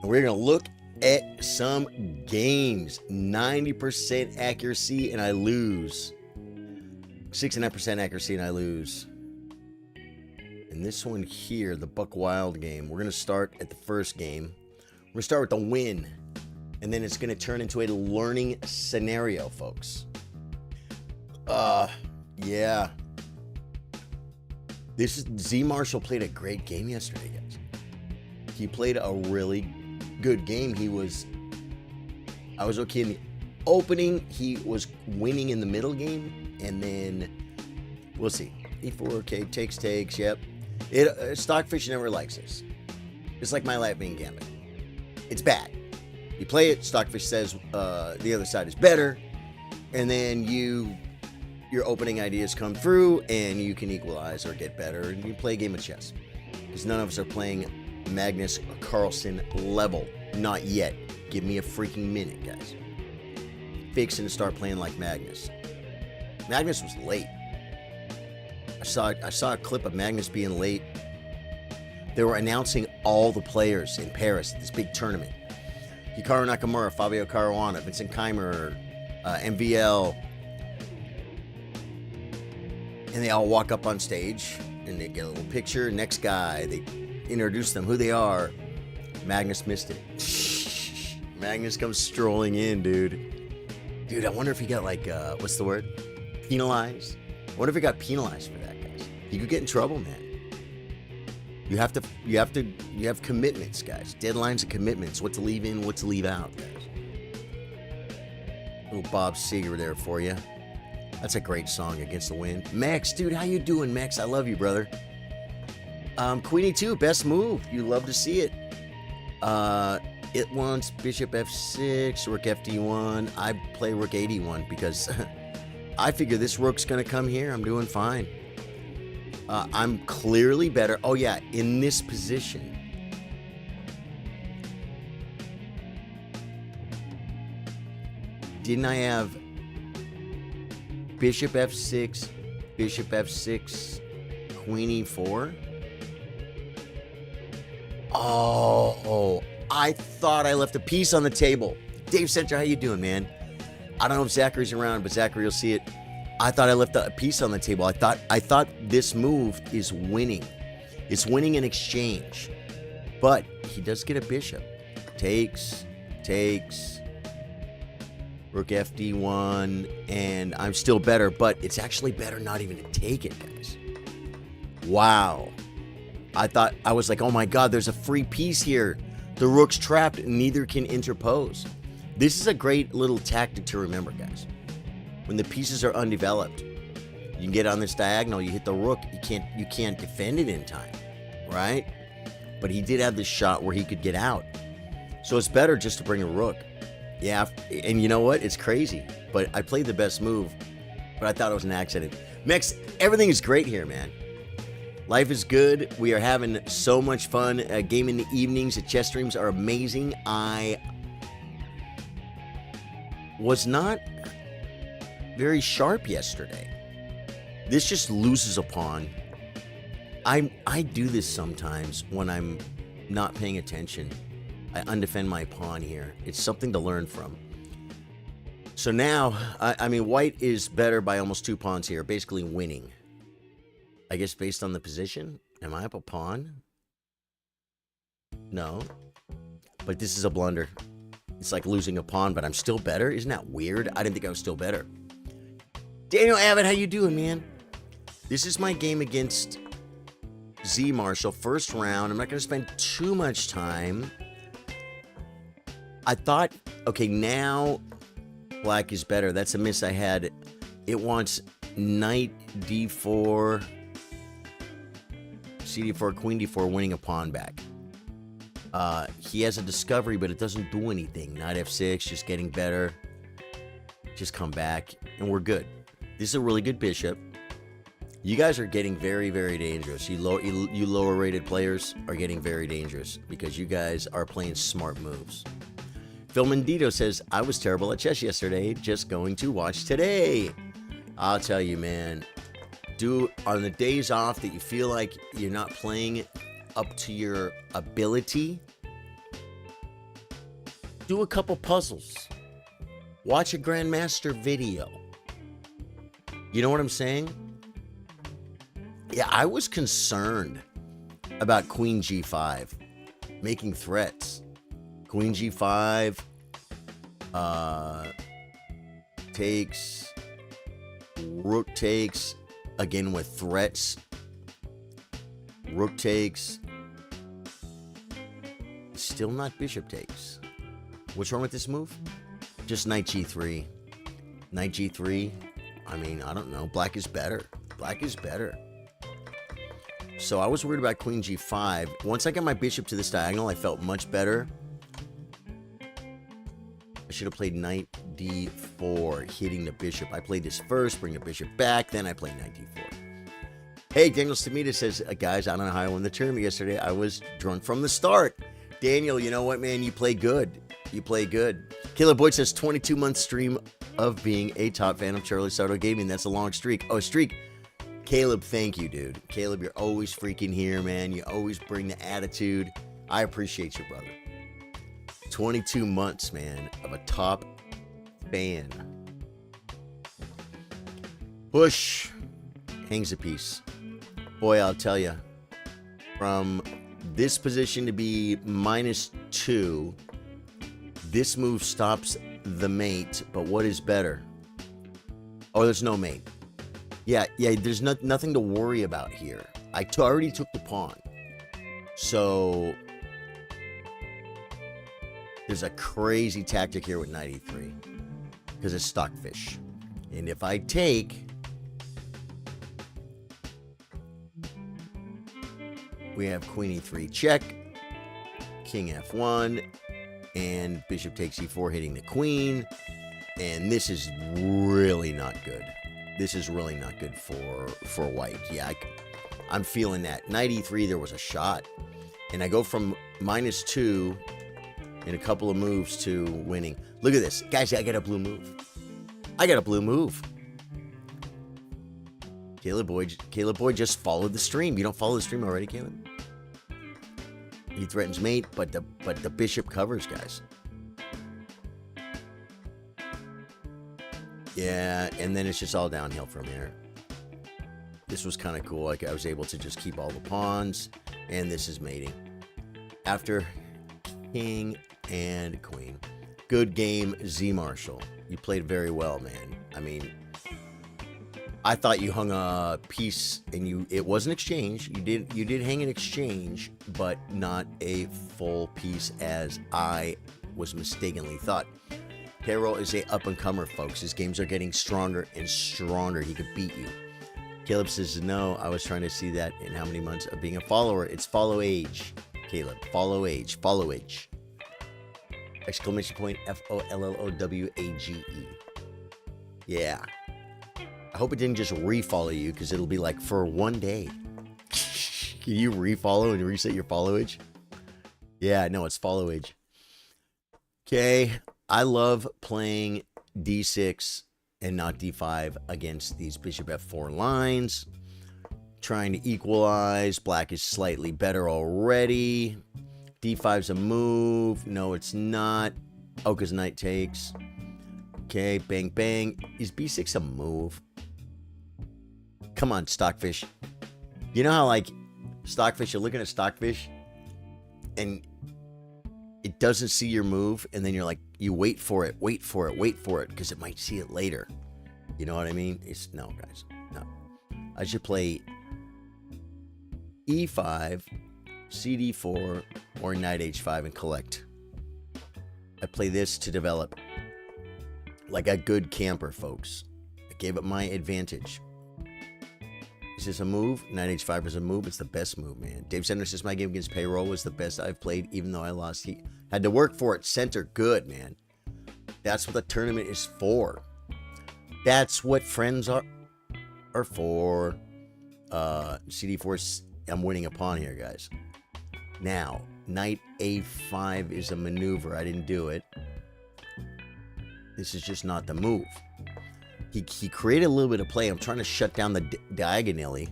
We're going to look at some games. 90% accuracy and I lose. 69% accuracy and I lose. And this one here, the Buck Wild game, we're going to start at the first game. We're going to start with the win. And then it's going to turn into a learning scenario, folks. Yeah. Z Marshall played a great game yesterday, guys. He played a really good game. I was okay in the opening. He was winning in the middle game. And then, we'll see. E4, okay, takes, yep. Stockfish never likes this. It's like my Lightning Gambit. It's bad. You play it, Stockfish says the other side is better, and then your opening ideas come through, and you can equalize or get better, and you play a game of chess. Because none of us are playing Magnus Carlsen level. Not yet. Give me a freaking minute, guys. Fixing to start playing like Magnus. Magnus was late. I saw a clip of Magnus being late. They were announcing all the players in Paris at this big tournament. Hikaru Nakamura, Fabio Caruana, Vincent Keimer, MVL. And they all walk up on stage and they get a little picture. Next guy, they introduce them, who they are. Magnus missed it. Magnus comes strolling in, dude. Dude, I wonder if he got like, what's the word? Penalized? I wonder if he got penalized for that, guys. He could get in trouble, man. You have commitments, guys. Deadlines and commitments. What to leave in, what to leave out, guys. Little Bob Seger there for you. That's a great song, Against the Wind. Max, dude, how you doing, Max? I love you, brother. Queenie 2, best move. You love to see it. It wants Bishop F6, Rook FD1. I play Rook 81 because I figure this Rook's going to come here. I'm doing fine. I'm clearly better. Oh, yeah, in this position. Didn't I have Bishop F6, Queen E4? Oh, I thought I left a piece on the table. Dave Center, how you doing, man? I don't know if Zachary's around, but Zachary will see it. I thought I left a piece on the table. I thought this move is winning. It's winning in exchange. But he does get a bishop. Takes. Rook FD1. And I'm still better, but it's actually better not even to take it, guys. Wow. I was like, oh my God, there's a free piece here. The rook's trapped and neither can interpose. This is a great little tactic to remember, guys. When the pieces are undeveloped, you can get on this diagonal, you hit the rook, you can't defend it in time, right? But he did have this shot where he could get out. So it's better just to bring a rook. Yeah, and you know what? It's crazy. But I played the best move, but I thought it was an accident. Mex, everything is great here, man. Life is good. We are having so much fun. Game in the evenings at chess streams are amazing. I was not very sharp yesterday. This just loses a pawn. I do this sometimes when I'm not paying attention. I undefend my pawn here. It's something to learn from. So now, I mean, white is better by almost 2 pawns here, basically winning. I guess based on the position. Am I up a pawn? No. But this is a blunder. It's like losing a pawn, but I'm still better. Isn't that weird? I didn't think I was still better. Daniel Abbott, how you doing, man? This is my game against Z Marshall. First round. I'm not going to spend too much time. I thought, okay, now black is better. That's a miss I had. It wants knight d4, cd4, queen d4, winning a pawn back. He has a discovery, but it doesn't do anything. Knight f6, just getting better. Just come back, and we're good. This is a really good bishop. You guys are getting very, very dangerous. You lower rated players are getting very dangerous because you guys are playing smart moves. Phil Mendito says, I was terrible at chess yesterday, just going to watch today. I'll tell you, man, on the days off that you feel like you're not playing up to your ability, Do a couple puzzles. Watch a Grandmaster video. You know what I'm saying? Yeah, I was concerned about Queen G5 making threats. Queen G5 takes, rook takes, again with threats. Rook takes, still not bishop takes. What's wrong with this move? Just knight G3. Knight G3, I mean, I don't know. Black is better. Black is better. So I was worried about Queen G5. Once I got my bishop to this diagonal, I felt much better. I should have played Knight D4, hitting the bishop. I played this first, bring the bishop back, then I played Knight D4. Hey, Daniel Stamita says, guys, I don't know how I won the tournament yesterday. I was drunk from the start. Daniel, you know what, man? You play good. You play good. Caleb Boyd says, 22-month stream of being a top fan of Charlie Sardo Gaming. That's a long streak. Oh, streak. Caleb, thank you, dude. Caleb, you're always freaking here, man. You always bring the attitude. I appreciate you, brother. 22 months, man, of a top fan. Bush hangs a piece. Boy, I'll tell you, from this position to be -2, this move stops the mate, but what is better? Oh, there's no mate. Yeah, there's nothing to worry about here. I already took the pawn. So there's a crazy tactic here with knight e3 because it's stockfish. And if I take, we have queen e3 check, king f1, and bishop takes e4 hitting the queen. And this is really not good. This is really not good for white. Yeah, I'm feeling that. Knight e3, there was a shot. And I go from -2 in a couple of moves to winning. Look at this. Guys, I got a blue move. I got a blue move. Caleb Boyd just followed the stream. You don't follow the stream already, Caleb? He threatens mate, but the bishop covers, guys. Yeah, and then it's just all downhill from here. This was kind of cool. Like, I was able to just keep all the pawns, and this is mating. After king and queen. Good game, Z Marshall. You played very well, man. I mean, I thought you hung a piece, and it was an exchange. You did hang an exchange, but not a full piece as I was mistakenly thought. Carroll is a up-and-comer, folks. His games are getting stronger and stronger. He could beat you. Caleb says, no, I was trying to see that in how many months of being a follower. It's follow age, Caleb. Follow age. Follow age. Exclamation point FOLLOWAGE. Yeah. I hope it didn't just refollow you, because it'll be like for one day. Can you refollow and reset your follow age? Yeah, no, it's follow age. Okay. I love playing d6 and not d5 against these bishop f4 lines. Trying to equalize. Black is slightly better already. d5's a move. No, it's not. Oh, because knight takes. Okay, bang, bang. Is b6 a move? Come on, stockfish. You know how, like, stockfish, you're looking at stockfish, and it doesn't see your move, and then you're like, you wait for it, because it might see it later. You know what I mean? No, guys, no. I should play e5, cd4, or knight h5 and collect. I play this to develop like a good camper, folks. I gave up my advantage. Is this a move? Knight h5 is a move. It's the best move, man. Dave Center says my game against Payroll was the best I've played, even though I lost. He had to work for it. Center, good, man. That's what the tournament is for. That's what friends are for. CD4, I'm winning a pawn here, guys. Now, knight a5 is a maneuver. I didn't do it. This is just not the move. He created a little bit of play. I'm trying to shut down the diagonally.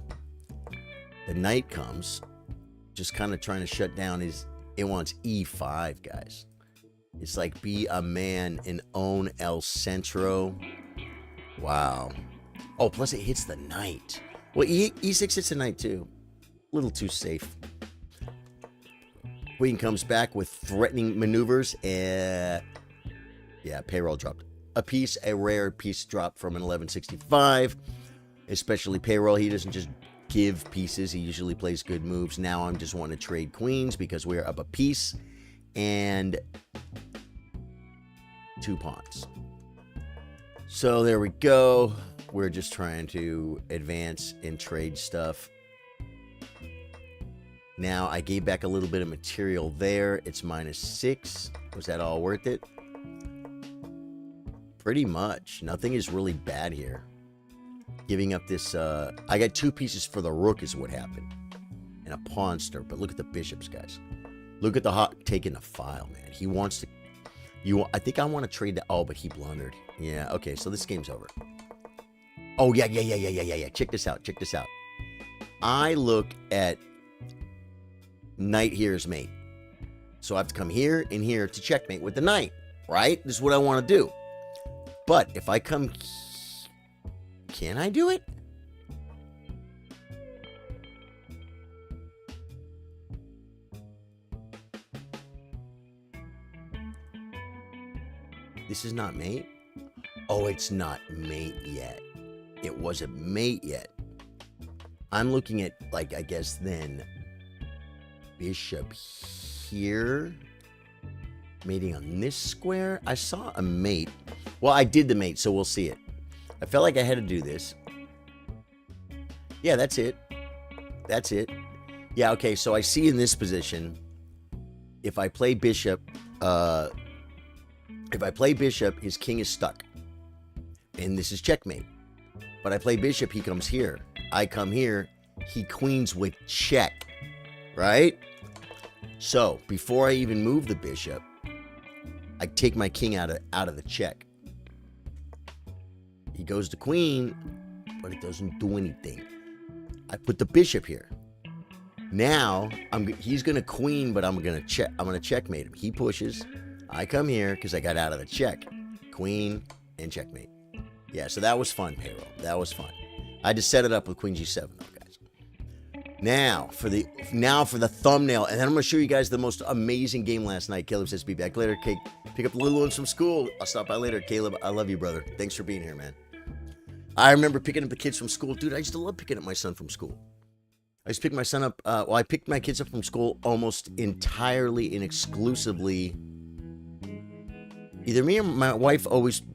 The knight comes. Just kind of trying to shut down his... It wants e5, guys. It's like be a man and own El Centro. Wow. Oh, plus it hits the knight. Well, E6 hits the knight too. A little too safe. Queen comes back with threatening maneuvers. Yeah, payroll dropped. A rare piece dropped from an 1165. Especially payroll. He doesn't just give pieces. He usually plays good moves. Now I'm just wanting to trade queens because we're up a piece. And 2 pawns. So there we go. We're just trying to advance and trade stuff. Now I gave back a little bit of material there. It's -6. Was that all worth it? Pretty much. Nothing is really bad here. Giving up this, I got 2 pieces for the rook is what happened. And a pawn stir. But look at the bishops, guys. Look at the hawk taking the file, man. He wants to, I think I want to trade the, oh, but he blundered. Yeah, okay, so this game's over. Oh, yeah. Check this out. I look at knight here is mate. So I have to come here and here to checkmate with the knight, right? This is what I want to do. But if I come, can I do it? This is not mate? Oh, it's not mate yet. It wasn't mate yet. I'm looking at, like, I guess then bishop here. Mating on this square. I saw a mate. Well, I did the mate, so we'll see it. I felt like I had to do this. Yeah, that's it. Yeah, okay, so I see in this position, if I play bishop, his king is stuck. And this is checkmate. But I play bishop, he comes here. I come here, he queens with check. Right? So, before I even move the bishop, I take my king out of the check. He goes to queen, but it doesn't do anything. I put the bishop here. Now, he's going to queen, but I'm going to checkmate him. He pushes. I come here because I got out of the check. Queen and checkmate. Yeah, so that was fun, payroll. That was fun. I just set it up with queen g7, though, guys. Now for the thumbnail, and then I'm going to show you guys the most amazing game last night. Caleb says, be back later. Pick up the little ones from school. I'll stop by later. Caleb, I love you, brother. Thanks for being here, man. I remember picking up the kids from school. Dude, I used to love picking up my son from school. I used to pick my son up. I picked my kids up from school almost entirely and exclusively. Either me or my wife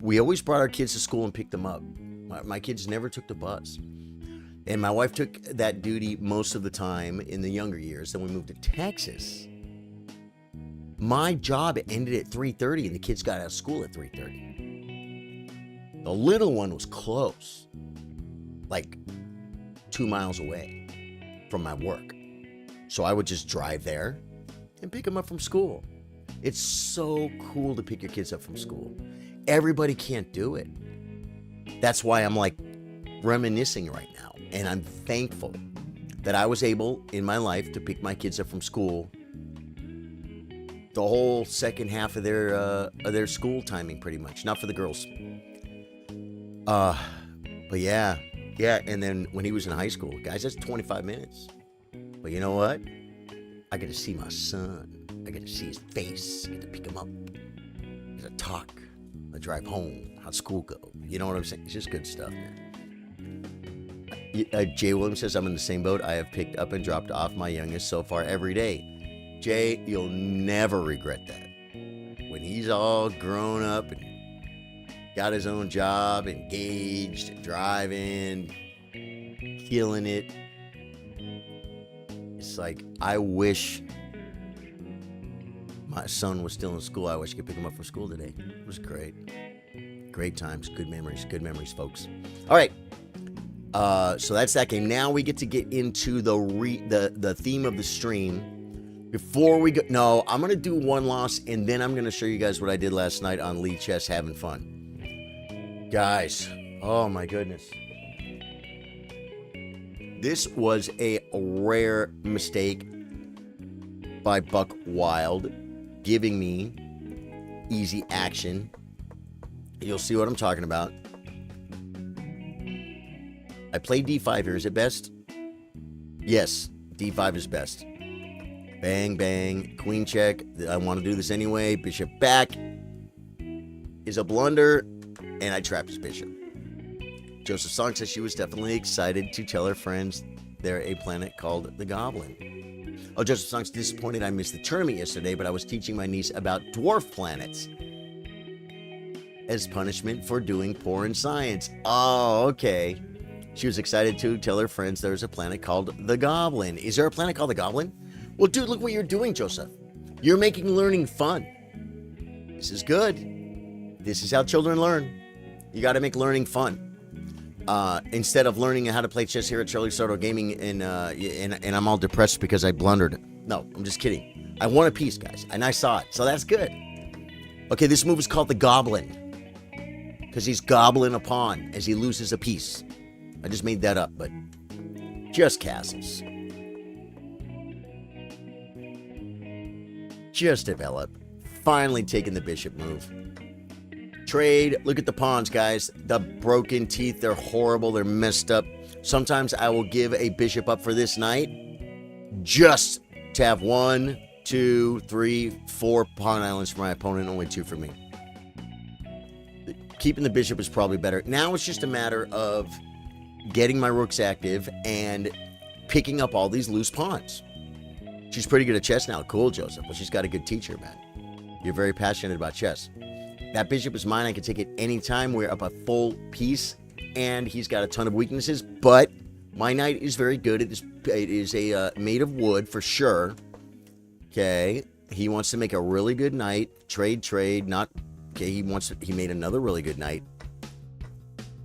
we always brought our kids to school and picked them up. My kids never took the bus. And my wife took that duty most of the time in the younger years. Then we moved to Texas. My job ended at 3:30 and the kids got out of school at 3:30. The little one was close. Like 2 miles away from my work. So I would just drive there and pick them up from school. It's so cool to pick your kids up from school. Everybody can't do it. That's why I'm like reminiscing right now. And I'm thankful that I was able in my life to pick my kids up from school the whole second half of their school timing, pretty much. Not for the girls. But yeah. And then when he was in high school, guys, that's 25 minutes. But you know what? I get to see my son. I get to see his face. I get to pick him up. I get to talk. I drive home. How'd school go? You know what I'm saying? It's just good stuff, man. Jay Williams says, I'm in the same boat. I have picked up and dropped off my youngest so far every day. Jay, you'll never regret that. When he's all grown up and got his own job, engaged, driving, killing it. It's like, I wish my son was still in school. I wish I could pick him up from school today. It was great. Great times, good memories, folks. All right. So that's that game. Now we get into the theme of the stream. Before we go, no, I'm going to do one loss, and then I'm going to show you guys what I did last night on Lead Chess, having fun. Guys, oh my goodness. This was a rare mistake by Buck Wild, giving me easy action. You'll see what I'm talking about. I play d5 here. Is it best? Yes, d5 is best. Bang, bang. Queen check. I want to do this anyway. Bishop back is a blunder, and I trapped his bishop. Joseph Song says she was definitely excited to tell her friends they're a planet called the Goblin. Oh, Joseph Song's disappointed I missed the tournament yesterday, but I was teaching my niece about dwarf planets as punishment for doing poor in science. Oh, okay. She was excited to tell her friends there's a planet called the Goblin. Is there a planet called the Goblin? Well, dude, look what you're doing, Joseph. You're making learning fun. This is good. This is how children learn. You got to make learning fun. Instead of learning how to play chess here at Charlie Soto Gaming and I'm all depressed because I blundered. No, I'm just kidding. I won a piece, guys, and I saw it, so that's good. Okay, this move is called the Goblin because he's gobbling a pawn as he loses a piece. I just made that up, but just castles. Just develop. Finally taking the bishop move. Trade. Look at the pawns, guys. The broken teeth. They're horrible. They're messed up. Sometimes I will give a bishop up for this knight just to have 1, 2, 3, 4 pawn islands for my opponent, only 2 for me. Keeping the bishop is probably better. Now it's just a matter of getting my rooks active and picking up all these loose pawns. She's pretty good at chess now. Cool, Joseph. Well, she's got a good teacher, man. You're very passionate about chess. That bishop is mine. I can take it anytime. We're up a full piece, and he's got a ton of weaknesses, but my knight is very good. It is a made of wood for sure. Okay. He wants to make a really good knight. Trade. Not... Okay, he made another really good knight.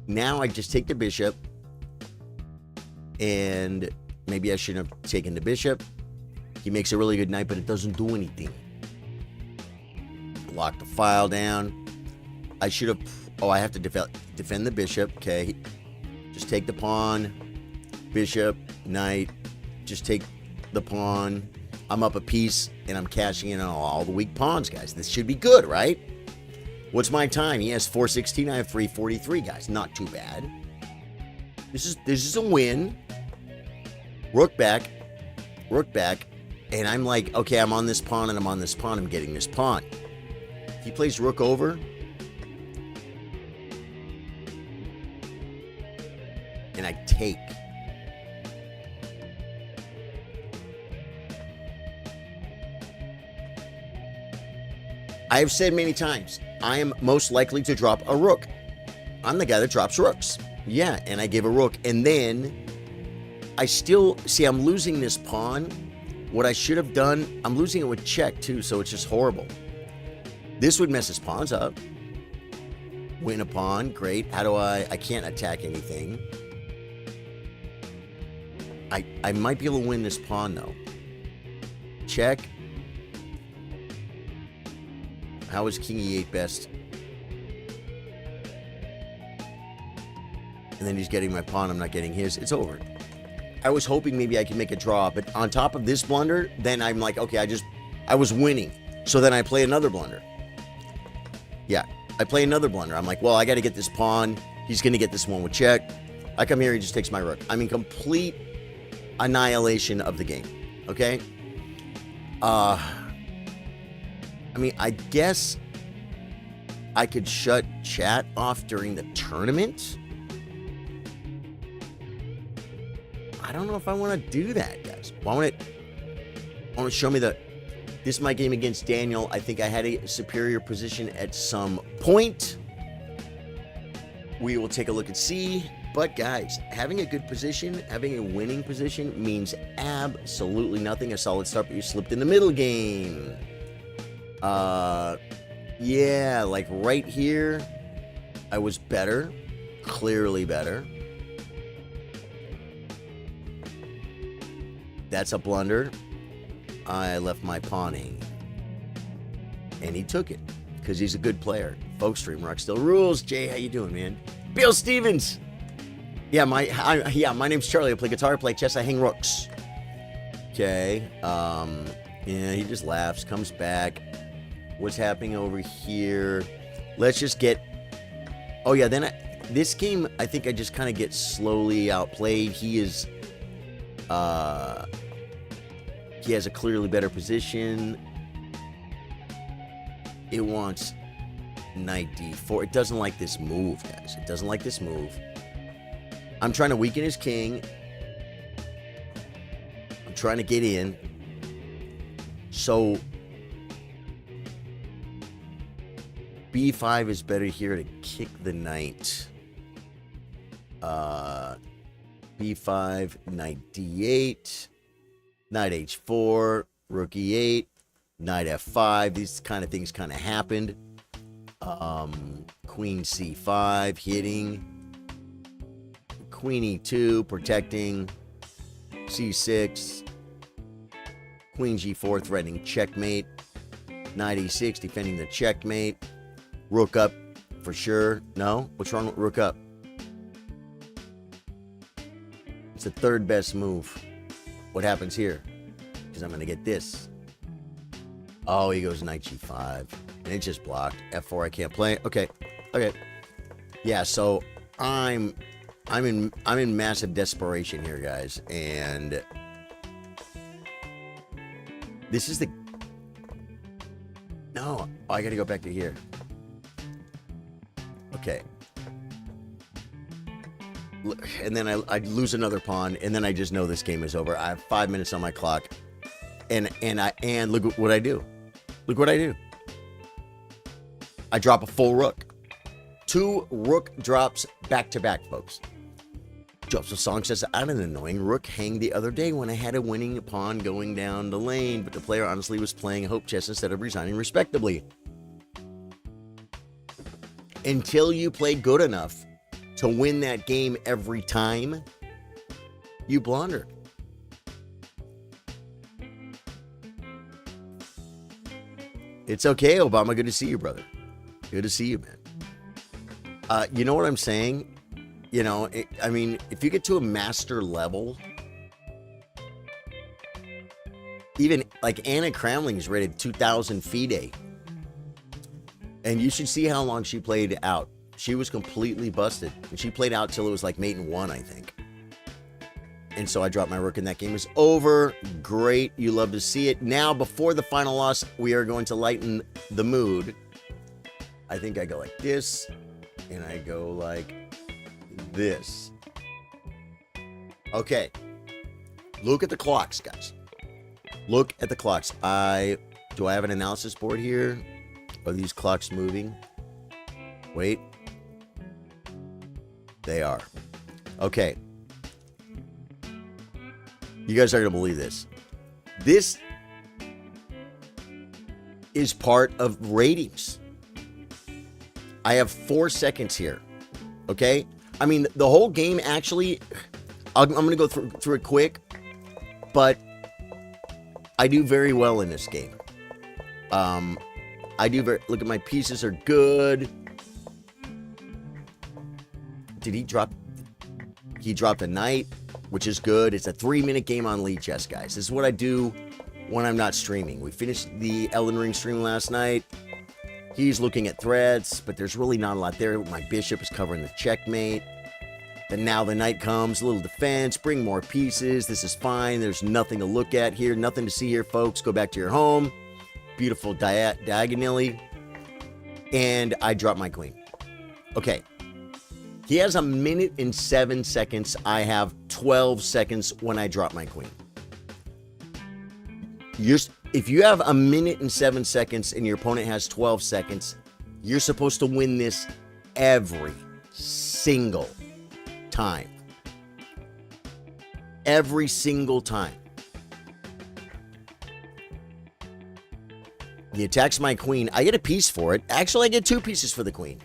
Now I just take the bishop, and maybe I shouldn't have taken the bishop. He makes a really good knight, but it doesn't do anything. Lock the file down. I should have... Oh, I have to defend the bishop. Okay. Just take the pawn. Bishop. Knight. Just take the pawn. I'm up a piece, and I'm cashing in on all the weak pawns, guys. This should be good, right? What's my time? He has 416. I have 343, guys. Not too bad. This is a win. Rook back. And I'm like, okay, I'm on this pawn, and I'm on this pawn. I'm getting this pawn. He plays rook over. And I take. I have said many times, I am most likely to drop a rook. I'm the guy that drops rooks. Yeah, and I give a rook. And then I still... See, I'm losing this pawn. What I should have done... I'm losing it with check, too, so it's just horrible. This would mess his pawns up. Win a pawn. Great. How do I... I can't attack anything. I might be able to win this pawn, though. Check. How is king e8 best? And then he's getting my pawn. I'm not getting his. It's over. I was hoping maybe I could make a draw, but on top of this blunder, then I'm like, okay, I was winning. So then I play another blunder. Yeah, I play another blunder. I'm like, well, I got to get this pawn. He's going to get this one with check. I come here, he just takes my rook. I'm in complete annihilation of the game. Okay? I mean, I guess I could shut chat off during the tournament. I don't know if I want to do that, guys. I want to show me this is my game against Daniel. I think I had a superior position at some point. We will take a look and see. But guys, having a good position, having a winning position means absolutely nothing. A solid start, but you slipped in the middle game. Yeah, like right here, I was better. Clearly better. That's a blunder. I left my pawning. And he took it. Because he's a good player. Folk Stream Rock still rules. Jay, how you doing, man? Bill Stevens! Yeah, my name's Charlie. I play guitar, play chess, I hang rooks. Okay. Yeah, he just laughs, comes back. what's happening over here. Let's just get... Oh, yeah, then this game, I think I just kind of get slowly outplayed. He is... he has a clearly better position. It wants knight d4. It doesn't like this move, guys. It doesn't like this move. I'm trying to weaken his king. I'm trying to get in. So b5 is better here to kick the knight. b5, knight d8, knight h4, rook e8, knight f5. These kind of things kind of happened. Queen c5, hitting. Queen e2, protecting. c6. Queen g4, threatening checkmate. Knight e6, defending the checkmate. Rook up, for sure. No? What's wrong with rook up? It's the third best move. What happens here? Because I'm going to get this. Oh, he goes knight g5. And it's just blocked. f4, I can't play. Okay. Okay. Yeah, so I'm in massive desperation here, guys. And this is the... No. Oh, I got to go back to here. Okay. And then I lose another pawn, and then I just know this game is over. I have 5 minutes on my clock. And look what I do. Look what I do. I drop a full rook. 2 rook drops back to back, folks. Joseph Song says, I had an annoying rook hang the other day when I had a winning pawn going down the lane, but the player honestly was playing hope chess instead of resigning respectably. Until you play good enough to win that game every time, you blunder. It's okay, Obama. Good to see you, brother. Good to see you, man. You know what I'm saying? You know, I mean, if you get to a master level, even like Anna Kramling is rated 2,000 FIDE. And you should see how long she played out. She was completely busted. And she played out till it was like mate in 1, I think. And so I dropped my rook and that game is over. Great. You love to see it. Now, before the final loss, we are going to lighten the mood. I think I go like this. And I go like this. Okay. Look at the clocks, guys. Look at the clocks. Do I have an analysis board here? Are these clocks moving? Wait. They are. Okay. You guys aren't going to believe this. This is part of ratings. I have 4 seconds here. Okay? I mean, the whole game actually, I'm going to go through it quick, but I do very well in this game. Look at my pieces are good. Did he drop? He dropped a knight, which is good. It's a 3-minute game on Lead Chess, guys. This is what I do when I'm not streaming. We finished the Elden Ring stream last night. He's looking at threads, but there's really not a lot there. My bishop is covering the checkmate. Then now the knight comes, a little defense, bring more pieces. This is fine. There's nothing to look at here, nothing to see here, folks. Go back to your home. Beautiful diagonally. And I drop my queen. Okay. He has 1 minute and 7 seconds. I have 12 seconds when I drop my queen. If you have 1 minute and 7 seconds and your opponent has 12 seconds, you're supposed to win this every single time. Every single time. He attacks my queen. I get a piece for it. Actually, I get 2 pieces for the queen.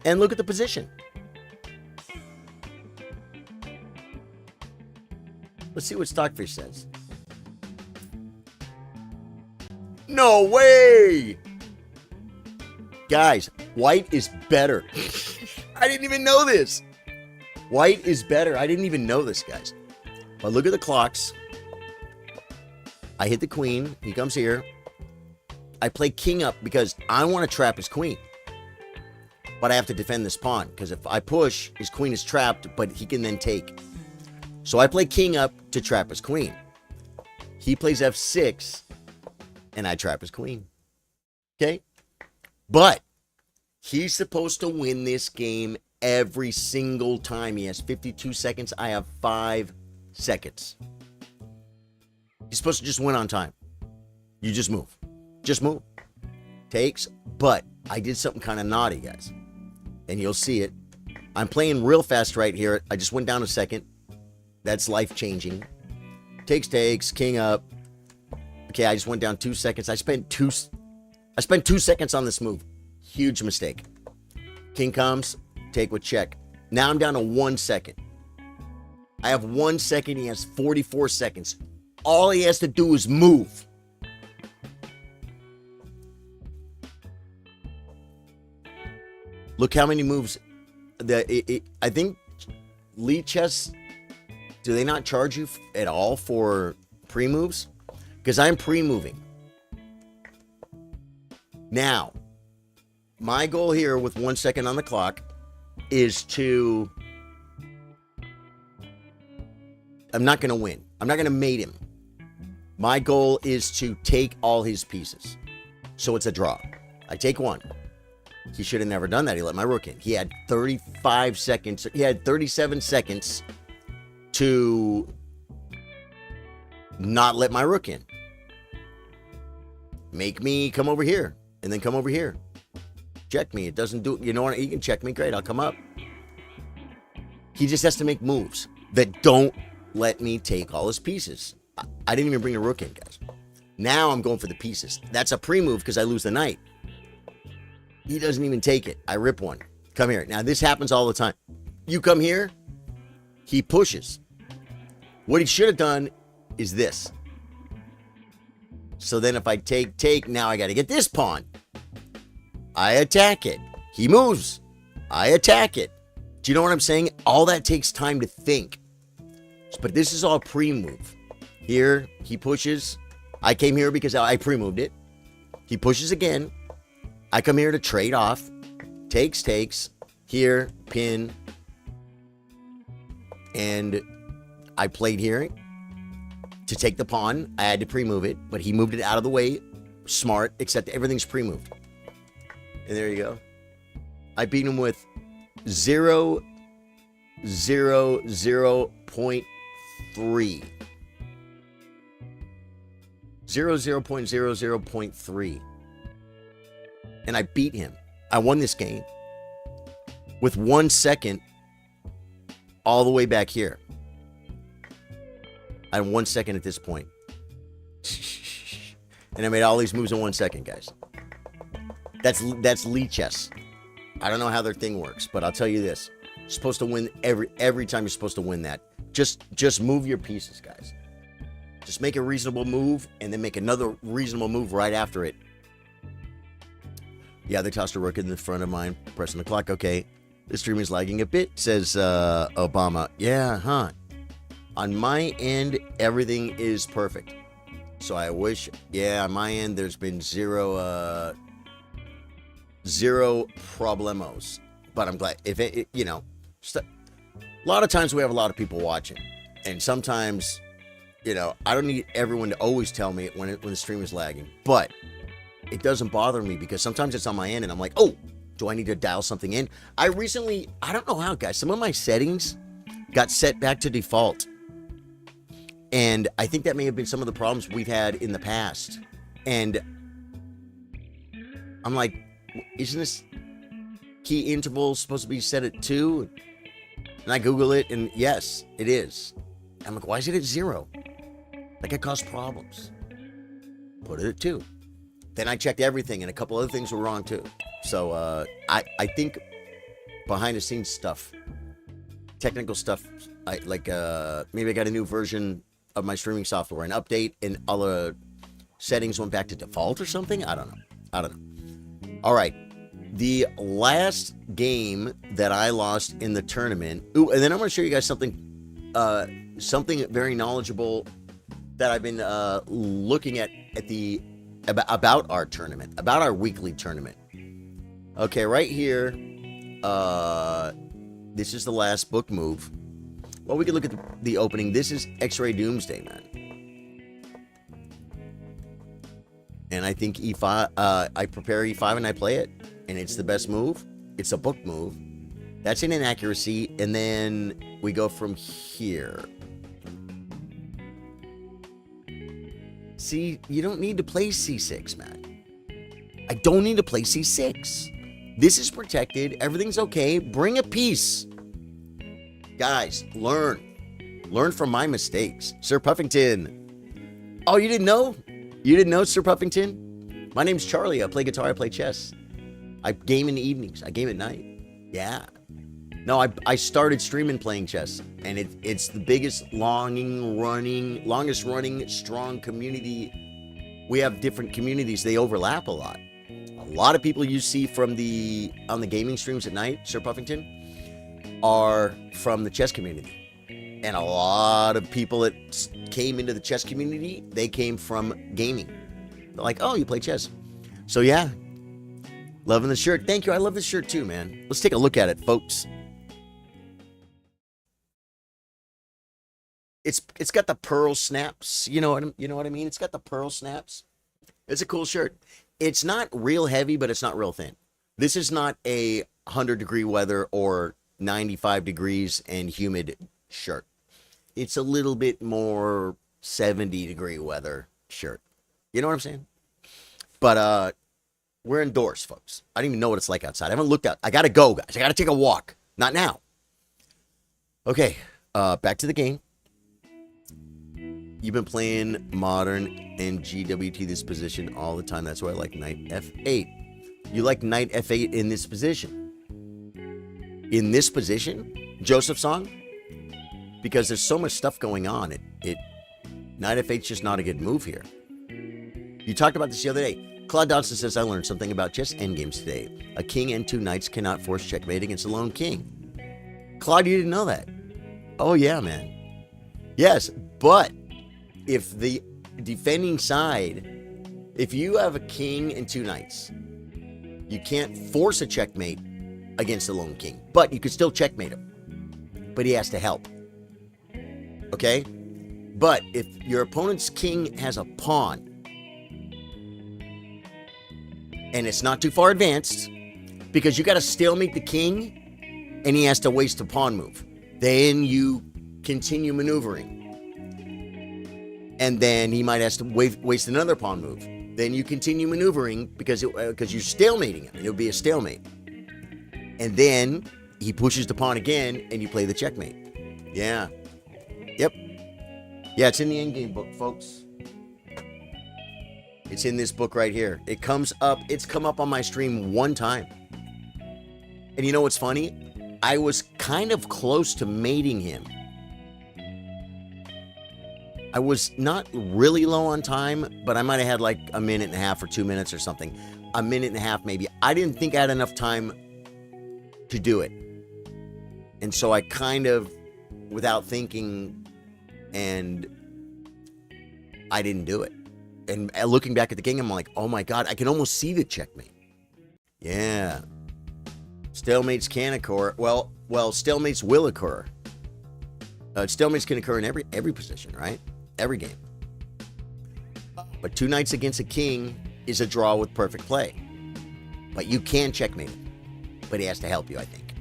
And look at the position. Let's see what Stockfish says. No way! Guys, white is better. I didn't even know this. White is better. I didn't even know this, guys. But look at the clocks. I hit the queen. He comes here. I play king up because I want to trap his queen. But I have to defend this pawn, because if I push, his queen is trapped, but he can then take. So I play king up to trap his queen. He plays f6, and I trap his queen. Okay? But he's supposed to win this game every single time. He has 52 seconds. I have 5 seconds. He's supposed to just win on time. You just move. Just move. Takes. But I did something kind of naughty, guys. And you'll see it. I'm playing real fast right here. I just went down a second. That's life-changing. Takes, king up. Okay, I just went down 2 seconds. I spent 2 seconds on this move. Huge mistake. King comes, take with check. Now I'm down to 1 second. I have 1 second. He has 44 seconds. All he has to do is move. Look how many moves. I think Lead Chess, do they not charge you at all for pre-moves? Because I'm pre-moving. Now, my goal here with 1 second on the clock is to... I'm not going to win. I'm not going to mate him. My goal is to take all his pieces. So it's a draw. I take one. He should have never done that. He let my rook in. He had 35 seconds. He had 37 seconds to not let my rook in. Make me come over here and then come over here. Check me. It doesn't do... You know what? He can check me. Great. I'll come up. He just has to make moves that don't let me take all his pieces. I didn't even bring the rook in, guys. Now I'm going for the pieces. That's a pre-move because I lose the knight. He doesn't even take it. I rip one. Come here. Now, this happens all the time. You come here, he pushes. What he should have done is this. So then if I take, now I got to get this pawn. I attack it. He moves. I attack it. Do you know what I'm saying? All that takes time to think. But this is all pre-move. Here, he pushes. I came here because I pre-moved it. He pushes again. I come here to trade off. Takes. Here, pin. And I played here to take the pawn. I had to pre-move it, but he moved it out of the way. Smart, except everything's pre-moved. And there you go. I beat him with 0.3. 0.00.3. And I beat him. I won this game with 1 second all the way back here. I had 1 second at this point. And I made all these moves in 1 second, guys. That's Lead Chess. I don't know how their thing works, but I'll tell you this. You're supposed to win every time. You're supposed to win that. Just move your pieces, guys. Just make a reasonable move and then make another reasonable move right after it. Yeah, they tossed a rook in the front of mine. Pressing the clock. Okay. The stream is lagging a bit, says Obama. Yeah, huh? On my end, everything is perfect. So I wish, yeah, on my end, there's been zero problemos. But I'm glad. If it you know, a lot of times we have a lot of people watching. And sometimes, you know, I don't need everyone to always tell me when the stream is lagging. But it doesn't bother me because sometimes it's on my end and I'm like, oh, do I need to dial something in? I don't know how, guys. Some of my settings got set back to default. And I think that may have been some of the problems we've had in the past. And I'm like, isn't this key interval supposed to be set at 2? And I Google it, and yes, it is. I'm like, why is it at 0? Like, it caused problems. Put it at 2. Then I checked everything, and a couple other things were wrong, too. So, I think behind-the-scenes stuff, technical stuff, maybe I got a new version of my streaming software, an update, and all the settings went back to default or something? I don't know. All right. The last game that I lost in the tournament. Ooh, and then I'm going to show you guys something very knowledgeable that I've been looking at the about our tournament, about our weekly tournament. Okay, right here, this is the last book move. Well, we can look at the opening. This is X-Ray Doomsday, man. And I think E5, I prepare E5 and I play it. And it's the best move. It's a book move. That's an inaccuracy. And then we go from here. See, you don't need to play C6, man. I don't need to play C6. This is protected. Everything's okay. Bring a piece. Guys, learn. Learn from my mistakes. Sir Puffington. Oh, you didn't know? You didn't know, Sir Puffington? My name's Charlie. I play guitar. I play chess. I game in the evenings. I game at night. Yeah. No, I started streaming playing chess. And it's the biggest, longest running, strong community. We have different communities. They overlap a lot. A lot of people you see from on the gaming streams at night, Sir Puffington, are from the chess community. And a lot of people that came into the chess community, they came from gaming. They're like, oh, you play chess. So yeah, loving the shirt. Thank you. I love this shirt too, man. Let's take a look at it, folks. It's got the pearl snaps. You know what I mean? It's got the pearl snaps. It's a cool shirt. It's not real heavy, but it's not real thin. This is not a 100-degree weather or 95 degrees and humid shirt. It's a little bit more 70-degree weather shirt. You know what I'm saying? But we're indoors, folks. I don't even know what it's like outside. I haven't looked out. I got to go, guys. I got to take a walk. Not now. Okay, back to the game. You've been playing Modern and GWT this position all the time. That's why I like Knight F8. You like Knight F8 in this position? In this position? Joseph Song? Because there's so much stuff going on. Knight F8's just not a good move here. You talked about this the other day. Claude Dodson says, I learned something about chess endgames today. A king and two knights cannot force checkmate against a lone king. Claude, you didn't know that? Oh, yeah, man. Yes, but if the defending side, if you have a king and two knights, you can't force a checkmate against a lone king, but you could still checkmate him. But he has to help. Okay? But if your opponent's king has a pawn, and it's not too far advanced, because you got to stalemate the king, and he has to waste a pawn move. Then you continue maneuvering. And then he might have to waste another pawn move. Then you continue maneuvering because you're stalemating him. And it'll be a stalemate. And then he pushes the pawn again, and you play the checkmate. Yeah. Yep. Yeah, it's in the endgame book, folks. It's in this book right here. It comes up. It's come up on my stream one time. And you know what's funny? I was kind of close to mating him. I was not really low on time, but I might have had like a minute and a half or 2 minutes or something. A minute and a half, maybe. I didn't think I had enough time to do it. And so I kind of, without thinking, and I didn't do it. And looking back at the game, I'm like, oh my God, I can almost see the checkmate. Yeah. Stalemates can occur. Well, stalemates will occur. Stalemates can occur in every position, right? Every game. But two knights against a king is a draw with perfect play. But you can checkmate him. But he has to help you, I think.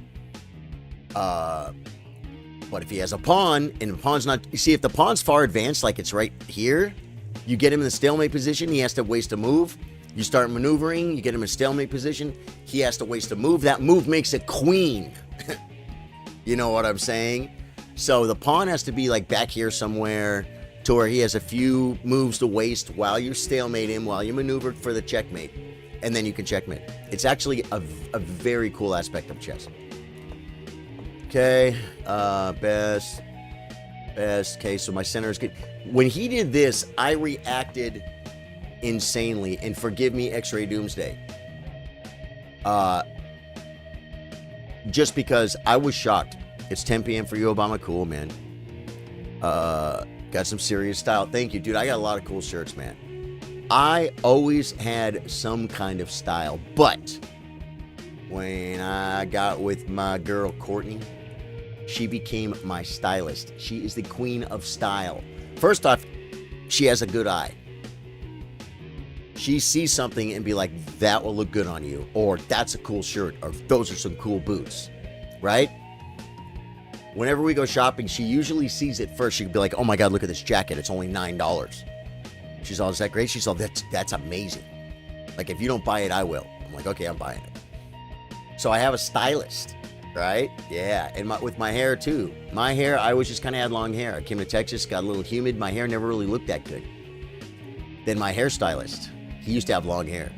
But if he has a pawn, and the pawn's not... You see, if the pawn's far advanced, like it's right here, you get him in the stalemate position, he has to waste a move. You start maneuvering, you get him in a stalemate position, he has to waste a move. That move makes a queen. You know what I'm saying? So the pawn has to be like back here somewhere to where he has a few moves to waste while you stalemate him, while you maneuver for the checkmate, and then you can checkmate. It's actually a very cool aspect of chess. Okay, best. Okay, so my center is good. When he did this, I reacted insanely, and forgive me, X-Ray Doomsday. Just because I was shocked. It's 10 p.m. for you, Obama. Cool, man. Got some serious style. Thank you, dude. I got a lot of cool shirts, man. I always had some kind of style, but when I got with my girl Courtney, she became my stylist. She is the queen of style. First off, she has a good eye. She sees something and be like, that will look good on you, or that's a cool shirt, or those are some cool boots, right? Whenever we go shopping, she usually sees it first. She'd be like, oh my God, look at this jacket. It's only $9. She's all, is that great? She's all, that's amazing. Like, if you don't buy it, I will. I'm like, okay, I'm buying it. So I have a stylist, right? Yeah, and with my hair too. My hair, I always just kind of had long hair. I came to Texas, got a little humid. My hair never really looked that good. Then my hairstylist, he used to have long hair.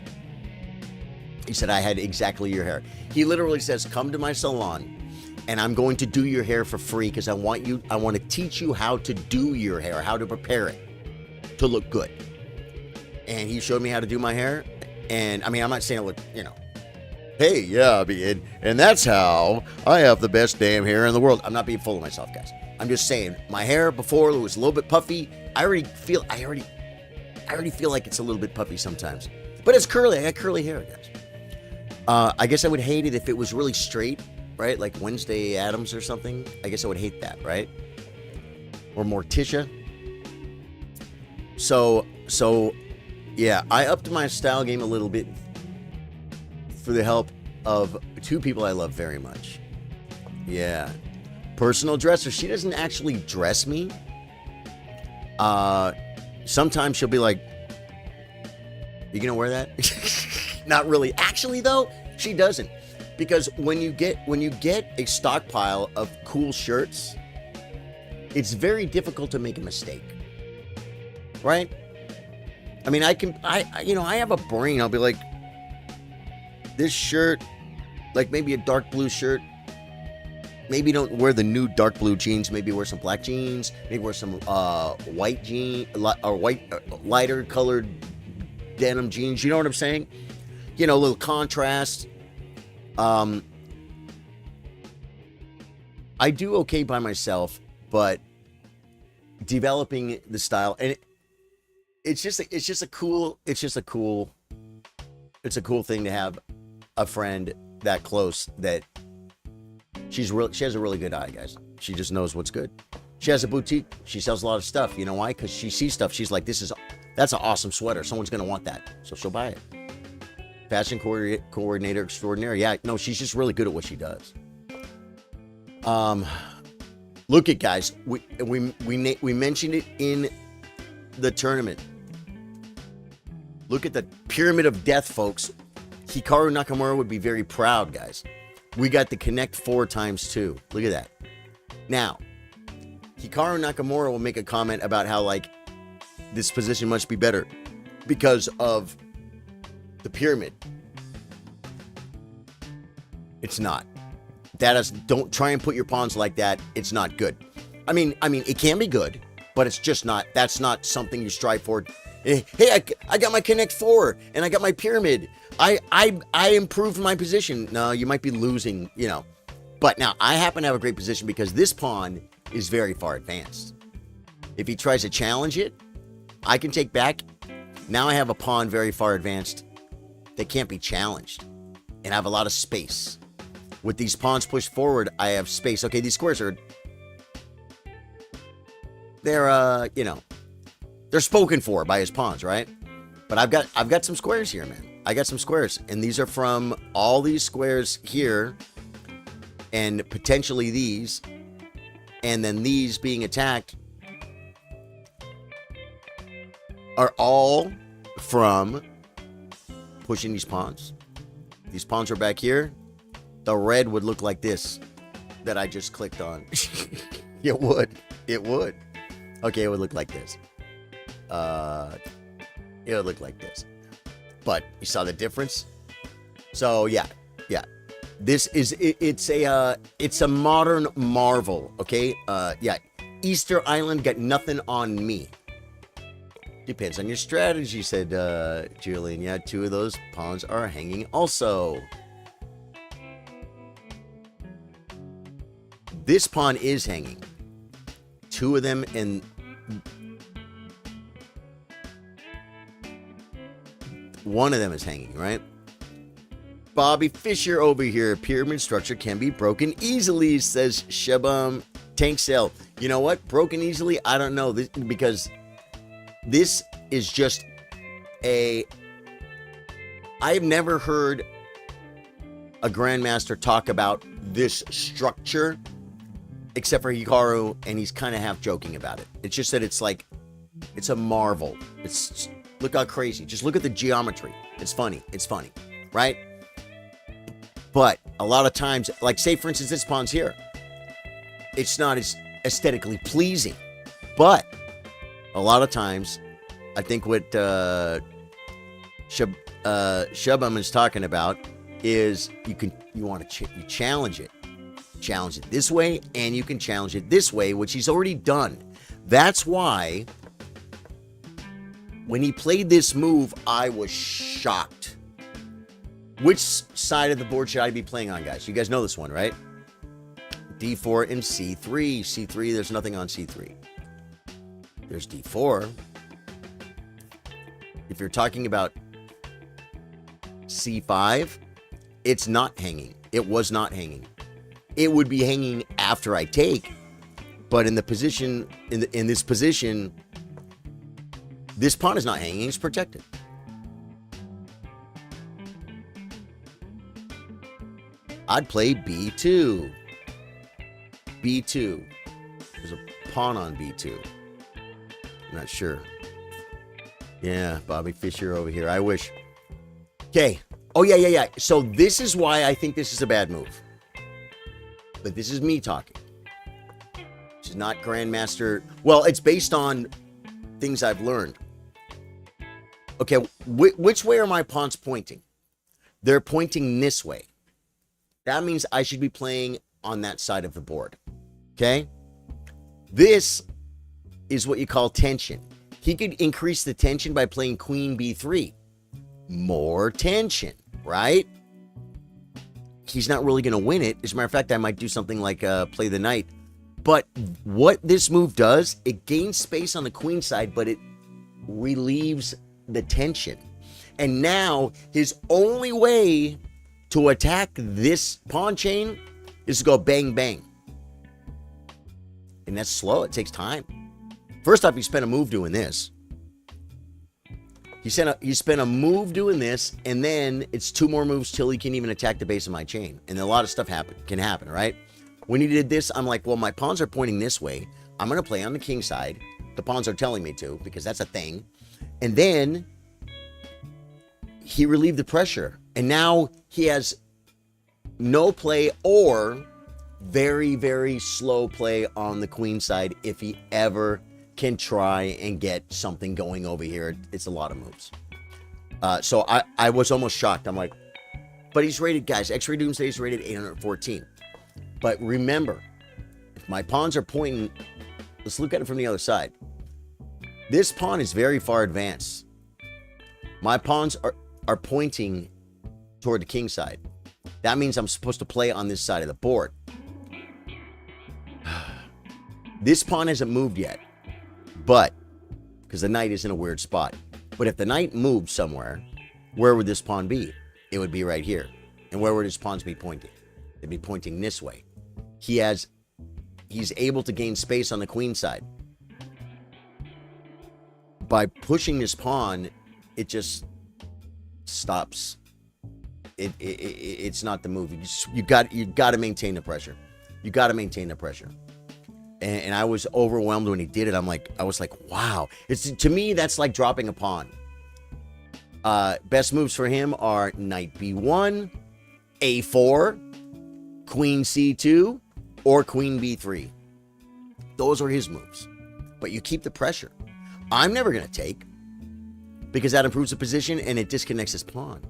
He said, I had exactly your hair. He literally says, come to my salon and I'm going to do your hair for free because I want to teach you how to do your hair, how to prepare it to look good. And he showed me how to do my hair. And I mean, I'm not saying it looked, hey, yeah, and that's how I have the best damn hair in the world. I'm not being full of myself, guys. I'm just saying my hair before it was a little bit puffy. I already feel like it's a little bit puffy sometimes, but it's curly. I got curly hair, guys. I guess I would hate it if it was really straight, right? Like Wednesday Addams or something. I guess I would hate that, right? Or Morticia. So yeah, I upped my style game a little bit for the help of two people I love very much. Yeah. Personal dresser. She doesn't actually dress me. Sometimes she'll be like, you gonna wear that? Not really. Actually, though, she doesn't. Because when you get a stockpile of cool shirts, it's very difficult to make a mistake. Right? I mean, I have a brain. I'll be like, this shirt, like maybe a dark blue shirt. Maybe don't wear the new dark blue jeans. Maybe wear some black jeans. Maybe wear some white lighter colored denim jeans. You know what I'm saying? A little contrast. I do okay by myself, but developing the style, and it's just a cool thing to have a friend that close that she has a really good eye, guys. She just knows what's good. She has a boutique. She sells a lot of stuff. You know why? Because she sees stuff. She's like, that's an awesome sweater. Someone's going to want that. So she'll buy it. Fashion coordinator extraordinary. Yeah, no, she's just really good at what she does. Look at, guys. We mentioned it in the tournament. Look at the pyramid of death, folks. Hikaru Nakamura would be very proud, guys. We got the Connect 4 times 2. Look at that. Now, Hikaru Nakamura will make a comment about how, like, this position must be better because of the pyramid. It's not. Don't try and put your pawns like that. It's not good. I mean, it can be good, but it's just not. That's not something you strive for. Hey, I got my Connect 4 and I got my pyramid. I improved my position. No, you might be losing, But now I happen to have a great position because this pawn is very far advanced. If he tries to challenge it, I can take back. Now I have a pawn very far advanced that can't be challenged. And I have a lot of space. With these pawns pushed forward, I have space. Okay, these squares are... They're spoken for by his pawns, right? But I've got some squares here, man. I got some squares, and these are from all these squares here, and potentially these, and then these being attacked are all from pushing these pawns. These pawns are back here. The red would look like this that I just clicked on. It would. Okay, it would look like this. It would look like this. But you saw the difference? So yeah. This is it's a modern marvel, okay? Yeah. Easter Island got nothing on me. Depends on your strategy, said Julian. Yeah, 2 of those pawns are hanging also. This pawn is hanging. 2 of them, and One of them is hanging, right? Bobby Fischer over here. Pyramid structure can be broken easily, says Shabam Tank Sale. You know what? Broken easily? I don't know. Because this is just a... I've never heard a Grandmaster talk about this structure except for Hikaru, and he's kind of half joking about it. It's just that it's like, it's a marvel. It's, look how crazy. Just look at the geometry. It's funny. It's funny, right? But a lot of times, like say for instance, this pawn's here. It's not as aesthetically pleasing, but a lot of times, I think what Shabam is talking about is you want to challenge it this way, and you can challenge it this way, which he's already done. That's why when he played this move, I was shocked. Which side of the board should I be playing on, guys? You guys know this one, right? D4 and C3. C3, there's nothing on C3. There's D4. If you're talking about C5, it's not hanging. It was not hanging. It would be hanging after I take, but in the position, in this position, this pawn is not hanging. It's protected. I'd play B2. B2. There's a pawn on B2. I'm not sure. Yeah, Bobby Fischer over here. I wish. Okay. Oh, yeah. So this is why I think this is a bad move. But this is me talking. This is not Grandmaster. Well, it's based on things I've learned. Okay, which way are my pawns pointing? They're pointing this way. That means I should be playing on that side of the board. Okay? This is what you call tension. He could increase the tension by playing Queen B3. More tension, right? He's not really going to win it. As a matter of fact, I might do something like play the knight. But what this move does, it gains space on the queen side, but it relieves the tension. And now his only way to attack this pawn chain is to go bang, bang. And that's slow. It takes time. First off, he spent a move doing this. He spent a move doing this, and then it's 2 more moves till he can even attack the base of my chain. And a lot of stuff can happen, right? When he did this, I'm like, well, my pawns are pointing this way. I'm going to play on the king side. The pawns are telling me to, because that's a thing. And then he relieved the pressure. And now he has no play or very, very slow play on the queen side if he ever can try and get something going over here. It's a lot of moves. So I was almost shocked. I'm like, but he's rated, guys, X-Ray Doomsday is rated 814. But remember, if my pawns are pointing, let's look at it from the other side. This pawn is very far advanced. My pawns are pointing toward the king side. That means I'm supposed to play on this side of the board. This pawn hasn't moved yet. But, because the knight is in a weird spot. But if the knight moved somewhere, where would this pawn be? It would be right here. And where would his pawns be pointing? They'd be pointing this way. He's able to gain space on the queen side. By pushing this pawn, it just stops. It's not the move. You got to maintain the pressure. You got to maintain the pressure. And I was overwhelmed when he did it. I was like, wow. To me, that's like dropping a pawn. Best moves for him are knight b1, a4, queen c2, or queen b3. Those are his moves. But you keep the pressure. I'm never going to take, because that improves the position and it disconnects his pawn.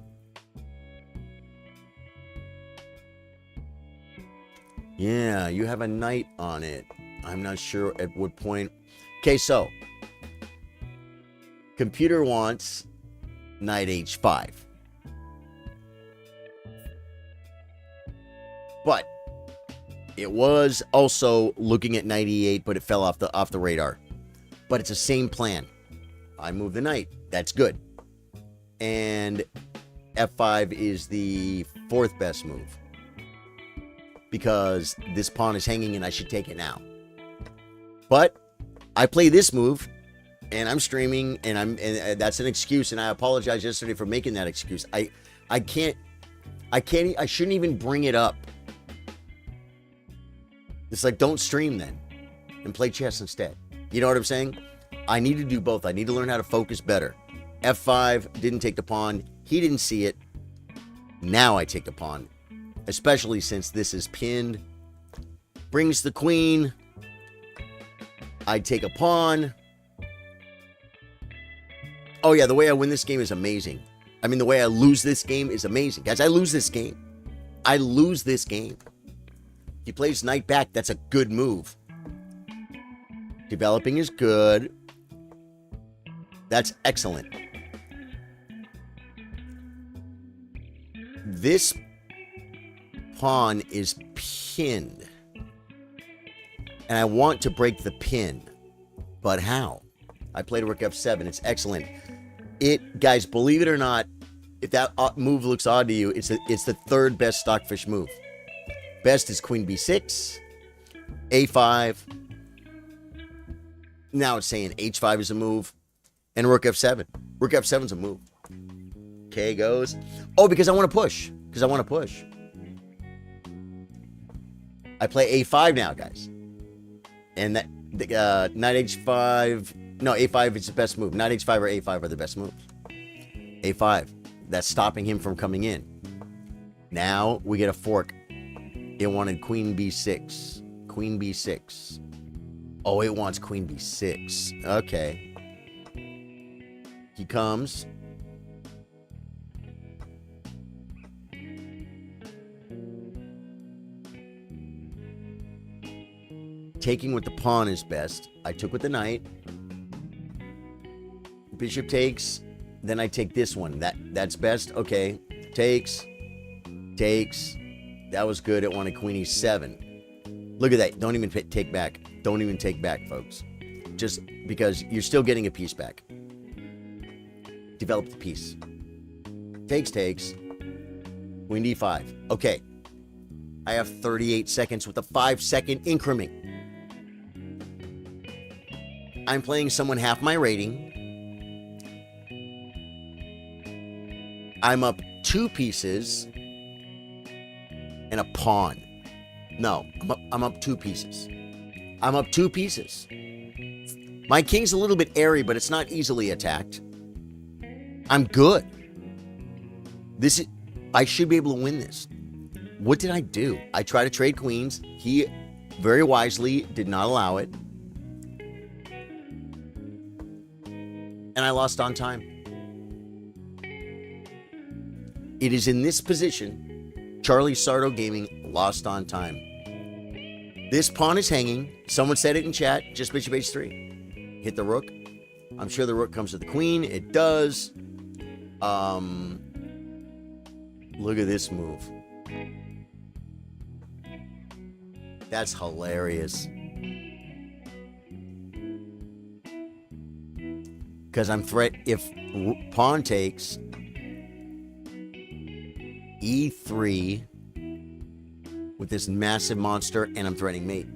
Yeah, you have a knight on it. I'm not sure at what point. Okay, so computer wants knight h5. But it was also looking at knight e8, but it fell off the radar. But it's the same plan. I move the knight. That's good. and f5 is the fourth best move because this pawn is hanging and I should take it now. But I play this move and I'm streaming and that's an excuse, and I apologize yesterday for making that excuse. I shouldn't even bring it up. It's like, don't stream then and play chess instead. You know what I'm saying? I need to do both. I need to learn how to focus better. F5 didn't take the pawn. He didn't see it. Now I take the pawn, especially since this is pinned. Brings the queen. I take a pawn. Oh yeah, the way I win this game is amazing. I mean, the way I lose this game is amazing. Guys, I lose this game. I lose this game. He plays knight back. That's a good move. Developing is good. That's excellent. This pawn is pinned. And I want to break the pin. But how? I played rook f7. It's excellent. Guys, believe it or not, if that move looks odd to you, it's the third best stockfish move. Best is queen b6, a5. Now it's saying h5 is a move, and rook f7. Rook f7 is a move. Okay, goes. Oh, because I want to push. Because I want to push. I play a5 now, guys. And that knight h5. No, a5 is the best move. Knight h5 or a5 are the best moves. a5. That's stopping him from coming in. Now we get a fork. It wanted queen b6. Queen b6. Oh, it wants queen b6. Okay. He comes. Taking with the pawn is best. I took with the knight. Bishop takes. Then I take this one. That's best. Okay. Takes. Takes. That was good. It wanted queen e7. Look at that. Don't even take back. Don't even take back, folks. Just because you're still getting a piece back. Develop the piece. Takes, takes. Queen d5. Okay. I have 38 seconds with a 5-second increment. I'm playing someone half my rating. I'm up 2 pieces and a pawn. No, I'm up 2 pieces. I'm up 2 pieces. My king's a little bit airy, but it's not easily attacked. I'm good. I should be able to win this. What did I do? I tried to trade queens. He very wisely did not allow it. And I lost on time. It is in this position, Charlie Sardo Gaming lost on time. This pawn is hanging. Someone said it in chat, just bishop h3. Hit the rook. I'm sure the rook comes to the queen. It does. Look at this move. That's hilarious. Because if pawn takes e3 with this massive monster, and I'm threatening mate.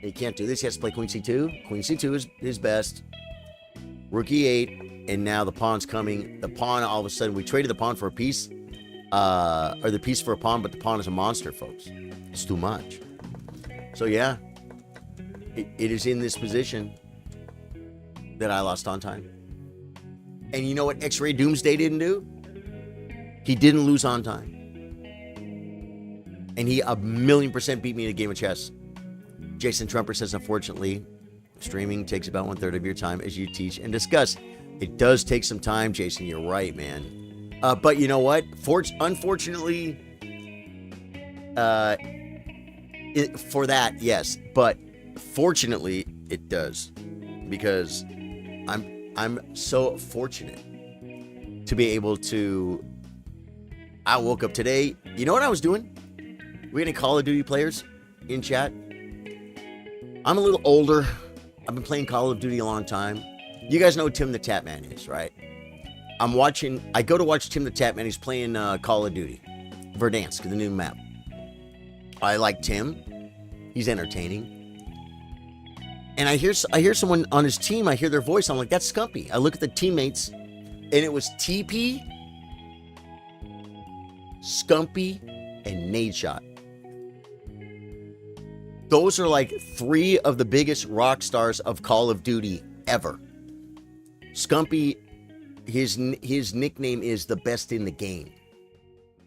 He can't do this. He has to play queen c2. Queen c2 is his best. Rook e8, and now the pawn's coming. The pawn, all of a sudden, we traded the pawn for a piece, or the piece for a pawn, but the pawn is a monster, folks. It's too much. So yeah, it is in this position that I lost on time. And you know what X-Ray Doomsday didn't do? He didn't lose on time. And he 1,000,000% beat me in a game of chess. Jason Trumper says, unfortunately, streaming takes about 1/3 of your time as you teach and discuss. It does take some time, Jason. You're right, man. But you know what? Unfortunately, for that, yes. But fortunately, it does. Because I'm so fortunate to be able to... I woke up today. You know what I was doing? We're getting Call of Duty players in chat. I'm a little older. I've been playing Call of Duty a long time. You guys know who Tim the Tap Man is, right? I go to watch Tim the Tap Man. He's playing Call of Duty. Verdansk, the new map. I like Tim. He's entertaining. And I hear someone on his team. I hear their voice. I'm like, that's Scumpy. I look at the teammates, and it was TP, Scumpy, and Nadeshot. Those are like 3 of the biggest rock stars of Call of Duty ever. Scumpy, his nickname is the best in the game.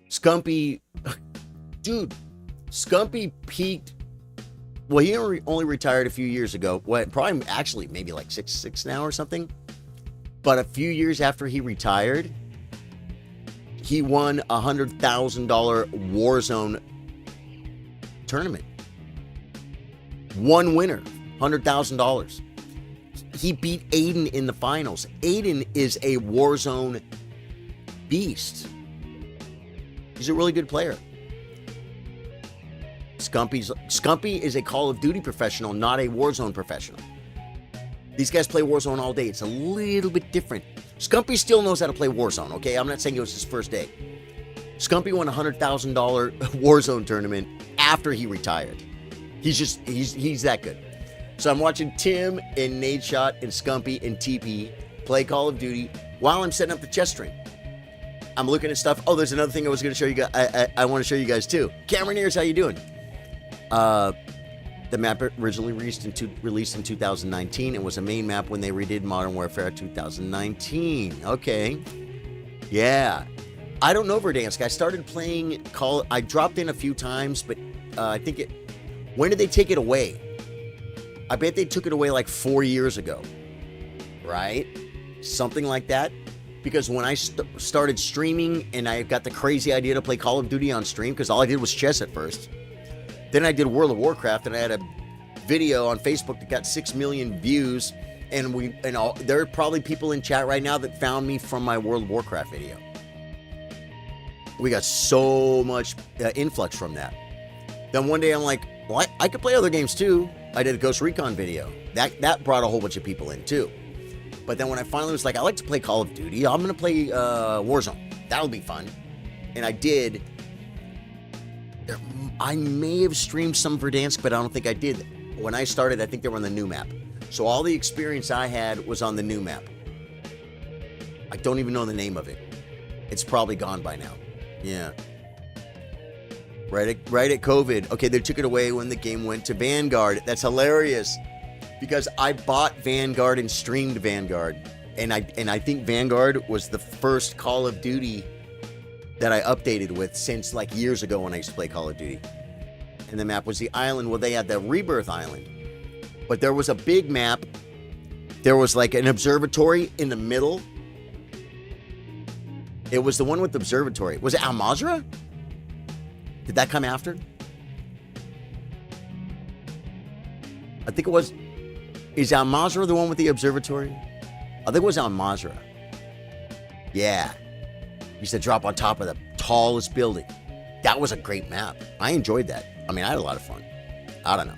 Scumpy, dude, Scumpy peaked. Well, he only retired a few years ago. Well, probably actually maybe like six now or something. But a few years after he retired, he won a $100,000 Warzone tournament. One winner, $100,000. He beat Aiden in the finals. Aiden is a Warzone beast. He's a really good player. Scumpy is a Call of Duty professional, not a Warzone professional. These guys play Warzone all day. It's a little bit different. Scumpy still knows how to play Warzone, okay? I'm not saying it was his first day. Scumpy won a $100,000 Warzone tournament after he retired. He's that good. So I'm watching Tim and Nadeshot and Scumpy and TP play Call of Duty while I'm setting up the chess stream. I'm looking at stuff. Oh, there's another thing I was going to show you guys. I want to show you guys too. Cameron Ears, how you doing? The map originally released in 2019 and was a main map when they redid Modern Warfare 2019. Okay. Yeah. I don't know Verdansk. I started playing I dropped in a few times, but I think when did they take it away? I bet they took it away like 4 years ago. Right? Something like that. Because when I started streaming and I got the crazy idea to play Call of Duty on stream, because all I did was chess at first. Then I did World of Warcraft, and I had a video on Facebook that got 6 million views, and there are probably people in chat right now that found me from my World of Warcraft video. We got so much influx from that. Then one day I'm like, well, I could play other games too. I did a Ghost Recon video. That brought a whole bunch of people in too. But then when I finally was like, I like to play Call of Duty, I'm going to play Warzone. That'll be fun. And I did. I may have streamed some Verdansk, but I don't think I did. When I started, I think they were on the new map. So all the experience I had was on the new map. I don't even know the name of it. It's probably gone by now. Yeah. Right at COVID. Okay, they took it away when the game went to Vanguard. That's hilarious. Because I bought Vanguard and streamed Vanguard. And I think Vanguard was the first Call of Duty that I updated with since like years ago when I used to play Call of Duty. And the map was the island. Well, they had the Rebirth Island. But there was a big map. There was like an observatory in the middle. It was the one with the observatory. Was it Al Mazrah? Did that come after? I think it was. Is Al Mazrah the one with the observatory? I think it was Al Mazrah. Yeah. Used to drop on top of the tallest building. That was a great map. I enjoyed that. I mean, I had a lot of fun. I don't know.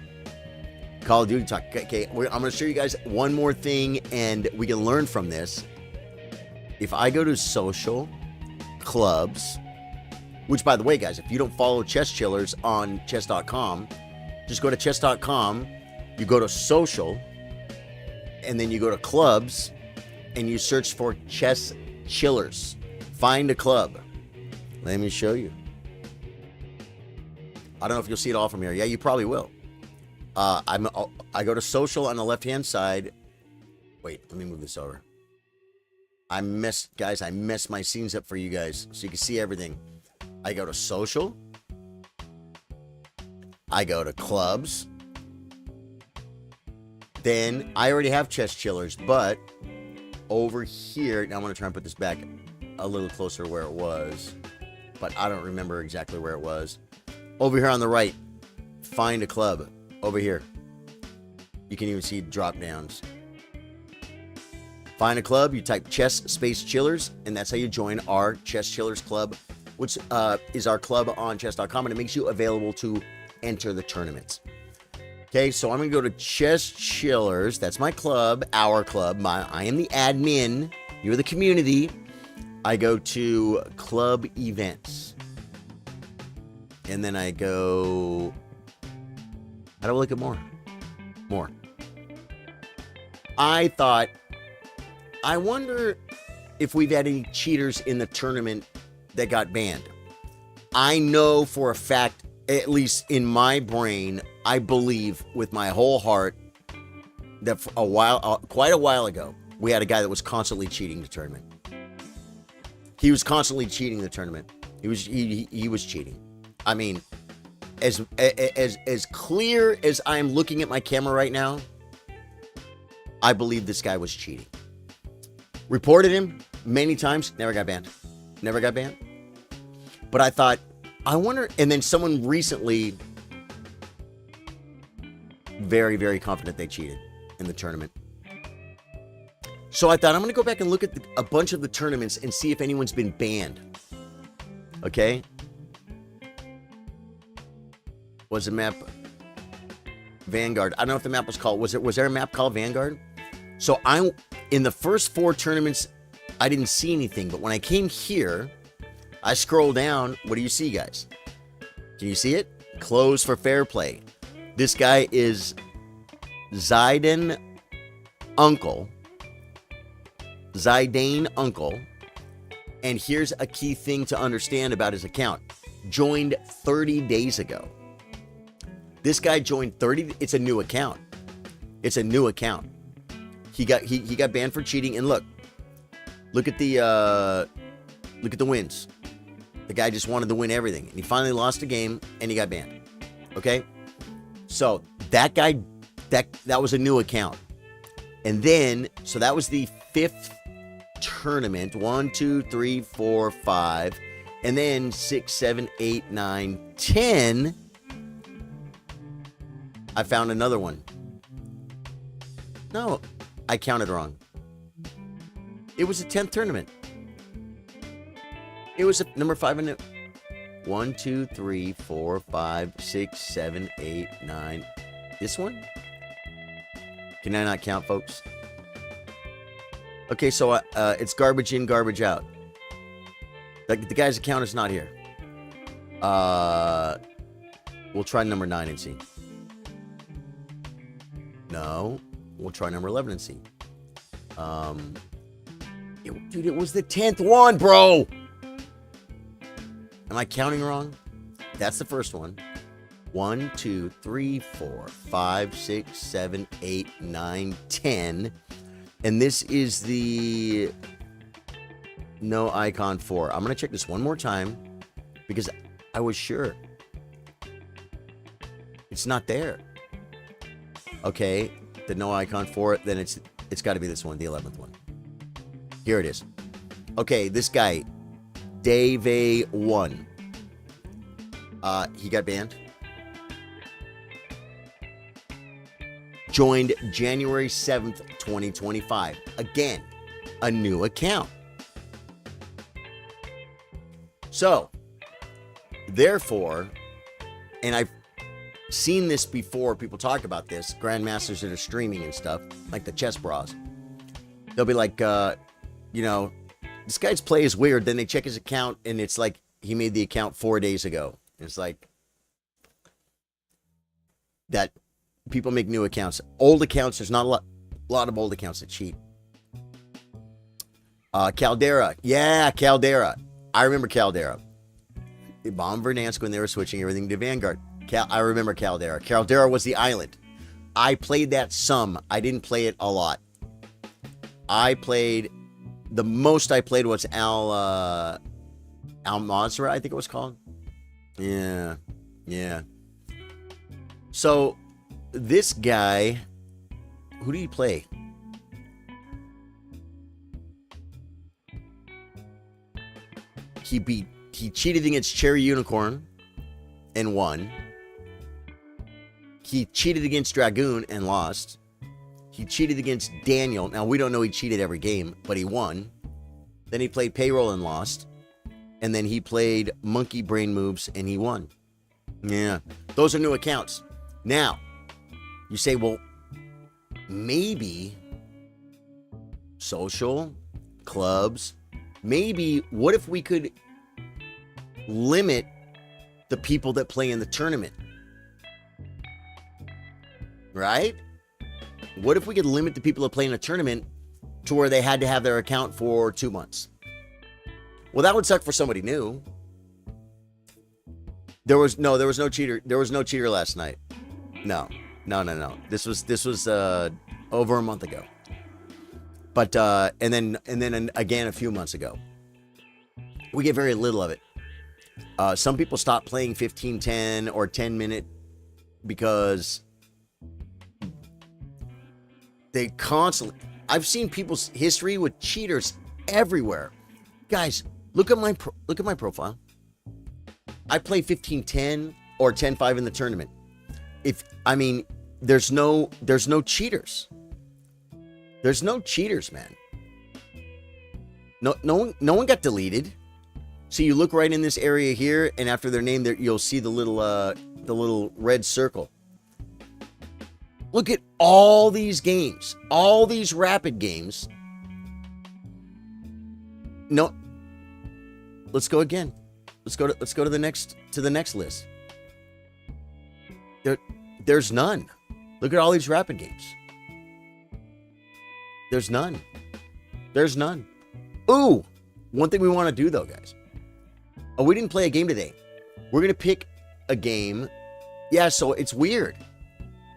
Call of Duty talk. Okay, I'm going to show you guys one more thing, and we can learn from this. If I go to social, clubs, which, by the way, guys, if you don't follow Chess Chillers on chess.com, just go to chess.com, you go to social, and then you go to clubs, and you search for Chess Chillers. Find a club. Let me show you. I don't know if you'll see it all from here. Yeah, you probably will. I go to social on the left-hand side. Wait, let me move this over. I messed my scenes up for you guys so you can see everything. I go to social. I go to clubs. Then I already have Chess Chillers, but over here, now I'm going to try and put this back a little closer where it was, but I don't remember exactly where it was. Over here on the right, find a club. Over here. You can even see drop downs. Find a club, you type Chess Space Chillers, and that's how you join our Chess Chillers Club, which is our club on chess.com, and it makes you available to enter the tournaments. Okay, so I'm going to go to Chess Chillers. That's my club, our club. I am the admin. You're the community. I go to club events. And then I go... How do I look at more? More. I thought... I wonder if we've had any cheaters in the tournament that got banned. I know for a fact, at least in my brain, I believe with my whole heart that for a while, quite a while ago, we had a guy that was constantly cheating the tournament. He was constantly cheating the tournament. He was cheating. I mean, as clear as I'm looking at my camera right now, I believe this guy was cheating. Reported him many times, never got banned. Never got banned. But I thought, I wonder, and then someone recently, very, very confident they cheated in the tournament. So I thought, I'm going to go back and look at a bunch of the tournaments and see if anyone's been banned. Okay? Was the map Vanguard? I don't know if the map was called, was there a map called Vanguard? So in the first 4 tournaments, I didn't see anything, but when I came here, I scroll down. What do you see, guys? Can you see it? Closed for fair play. This guy is Zidane Uncle. And here's a key thing to understand about his account. Joined 30 days ago. This guy joined 30. It's a new account. It's a new account. He got banned for cheating. And look at the wins. The guy just wanted to win everything, and he finally lost a game, and he got banned. Okay, so that guy, that was a new account, and then so that was the 5th tournament. 1, 2, 3, 4, 5, and then 6, 7, 8, 9, 10. I found another one. No, I counted wrong. It was a 10th tournament. It was number 5 in it. 1, 2, 3, 4, 5, 6, 7, 8, 9. This one? Can I not count, folks? Okay, so it's garbage in, garbage out. Like the guy's account is not here. We'll try number 9 and see. No, we'll try number 11 and see. Dude, it was the 10th one, bro. Am I counting wrong? That's the first one. 1, 2, 3, 4, 5, 6, 7, 8, 9, 10. And this is the no icon 4. I'm going to check this one more time because I was sure. It's not there. Okay, the no icon 4, then it's got to be this one, the 11th one. Here it is. Okay, this guy, Dave 1. He got banned. Joined January 7th, 2025. Again, a new account. So, therefore, and I've seen this before, people talk about this, grandmasters that are streaming and stuff, like the chess bras. They'll be like, this guy's play is weird. Then they check his account, and it's like he made the account 4 days ago. It's like that people make new accounts. Old accounts, there's not a lot of old accounts that cheat. Caldera. Yeah, Caldera. I remember Caldera. Bomb Verdansk when they were switching everything to Vanguard. I remember Caldera. Caldera was the island. I played that some. I didn't play it a lot. The most I played was Al Mazrah, I think it was called. Yeah. So, this guy, who did he play? He cheated against Cherry Unicorn and won. He cheated against Dragoon and lost. He cheated against Daniel. Now, we don't know he cheated every game, but he won. Then he played Payroll and lost. And then he played Monkey Brain Moves and he won. Yeah, those are new accounts. Now, you say, well, maybe social, clubs, maybe what if we could limit the people that play in the tournament? Right? What if we could limit the people that play in a tournament to where they had to have their account for 2 months? Well, that would suck for somebody new. There was no cheater. There was no cheater last night. No. This was over a month ago. But and then again a few months ago. We get very little of it. Some people stop playing 15-10 or 10-minute because they constantly. I've seen people's history with cheaters everywhere. Guys, look at my profile. I play 15-10 or 10-5 in the tournament. There's no cheaters. There's no cheaters, man. No one got deleted. So you look right in this area here, and after their name, there you'll see the little red circle. Look at all these games, all these rapid games. No, let's go again. Let's go to the next list. There's none. Look at all these rapid games. There's none. There's none. Ooh, one thing we want to do though, guys. Oh, we didn't play a game today. We're gonna pick a game. Yeah, so it's weird.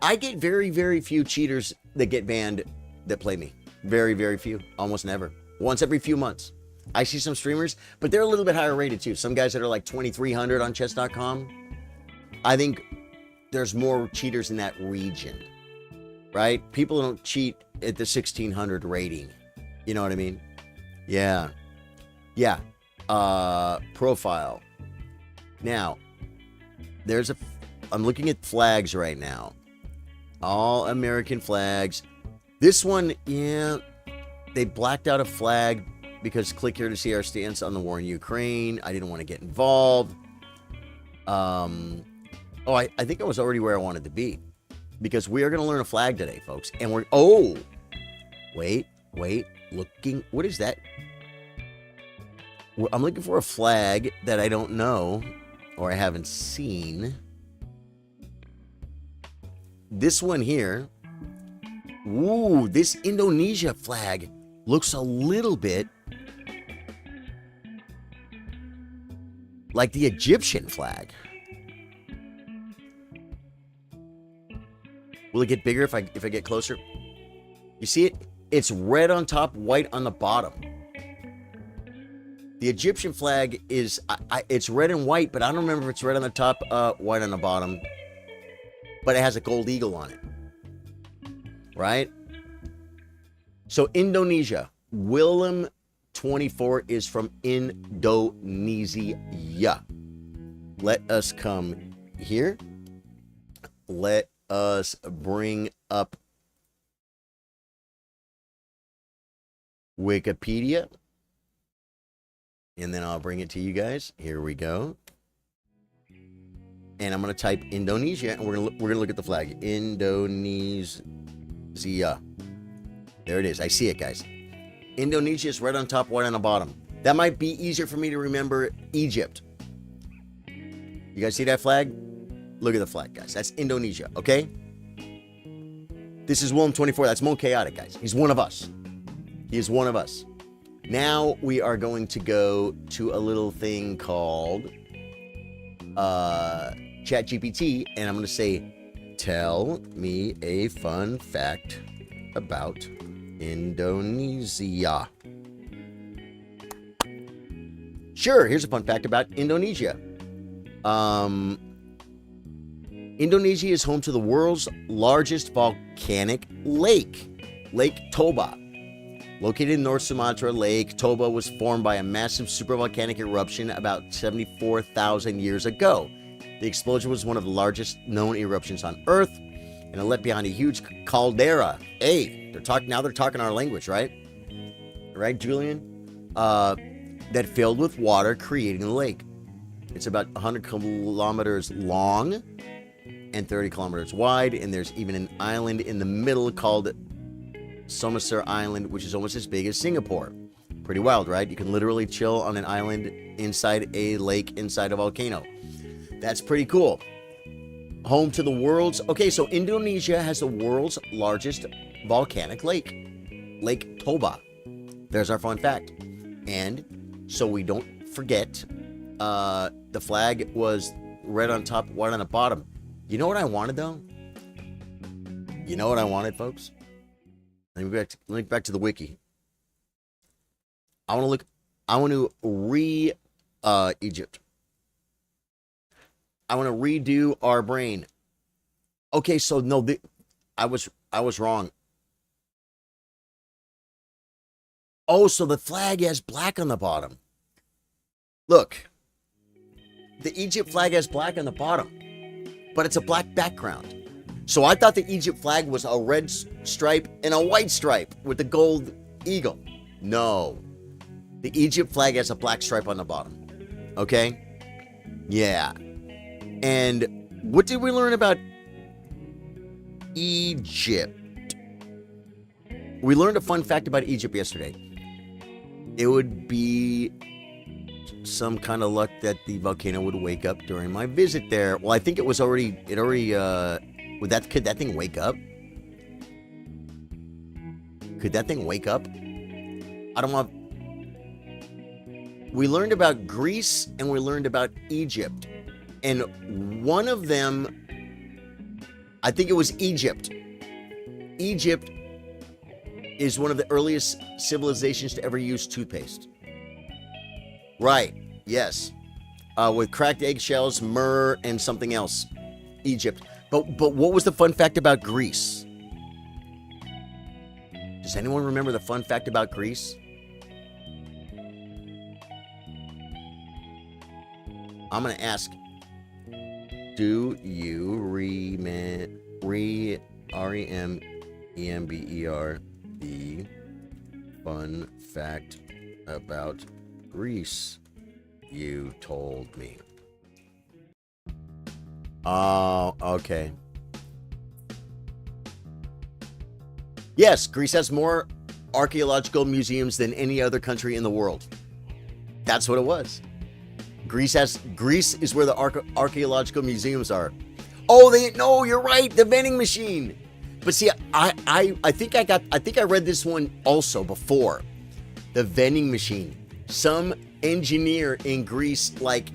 I get very, very few cheaters that get banned that play me. Very, very few. Almost never. Once every few months. I see some streamers, but they're a little bit higher rated too. Some guys that are like 2,300 on chess.com. I think there's more cheaters in that region, right? People don't cheat at the 1,600 rating. You know what I mean? Yeah. Yeah. Profile. Now, I'm looking at flags right now. All American flags. This one, yeah, they blacked out a flag because click here to see our stance on the war in Ukraine. I didn't want to get involved. I think I was already where I wanted to be because we are going to learn a flag today, folks. And wait, looking, what is that? I'm looking for a flag that I don't know or I haven't seen. This one here. Ooh, this Indonesia flag looks a little bit like the Egyptian flag. Will it get bigger if I get closer? You see it? It's red on top, white on the bottom. The Egyptian flag is it's red and white, but I don't remember if it's red on the top, white on the bottom. But it has a gold eagle on it. Right? So Indonesia. Willem 24 is from Indonesia. Let us come here. Let us bring up Wikipedia. And then I'll bring it to you guys. Here we go. And I'm going to type Indonesia, and we're going to look at the flag. Indonesia. There it is. I see it, guys. Indonesia is red on top, white on the bottom. That might be easier for me to remember Egypt. You guys see that flag? Look at the flag, guys. That's Indonesia, okay? This is Willem 24. That's Mo Chaotic, guys. He's one of us. He is one of us. Now we are going to go to a little thing called ChatGPT, and I'm going to say, tell me a fun fact about Indonesia. Sure, here's a fun fact about Indonesia. Indonesia is home to the world's largest volcanic lake, Lake Toba. Located in North Sumatra, Lake Toba was formed by a massive supervolcanic eruption about 74,000 years ago. The explosion was one of the largest known eruptions on Earth, and it left behind a huge caldera. Hey, they're talking our language, right? Right, Julian? That filled with water, creating the lake. It's about 100 kilometers long and 30 kilometers wide, and there's even an island in the middle called Sumatra Island, which is almost as big as Singapore. Pretty wild, right? You can literally chill on an island inside a lake, inside a volcano. That's pretty cool. Home to the world's... Okay, so Indonesia has the world's largest volcanic lake. Lake Toba. There's our fun fact. And so we don't forget, the flag was red on top, white on the bottom. You know what I wanted, though? You know what I wanted, folks? Let me get back to the wiki. I want to Egypt. I want to redo our brain. Okay, so no, I was wrong. Oh, so the flag has black on the bottom. Look, the Egypt flag has black on the bottom, but it's a black background. So I thought the Egypt flag was a red stripe and a white stripe with the gold eagle. No, the Egypt flag has a black stripe on the bottom. Okay? Yeah. And what did we learn about Egypt? We learned a fun fact about Egypt yesterday. It would be some kind of luck that the volcano would wake up during my visit there. Well, I think it already, could that thing wake up? Could that thing wake up? I don't want... We learned about Greece and we learned about Egypt. And one of them, I think it was Egypt. Egypt is one of the earliest civilizations to ever use toothpaste. Right, yes. With cracked eggshells, myrrh, and something else. Egypt. But what was the fun fact about Greece? Does anyone remember the fun fact about Greece? I'm going to ask, do you remember the fun fact about Greece you told me? Oh, okay. Yes, Greece has more archaeological museums than any other country in the world. That's what it was. Greece is where the archaeological museums are. Oh, no, you're right, the vending machine. But see, I think I read this one also before. The vending machine. Some engineer in Greece, like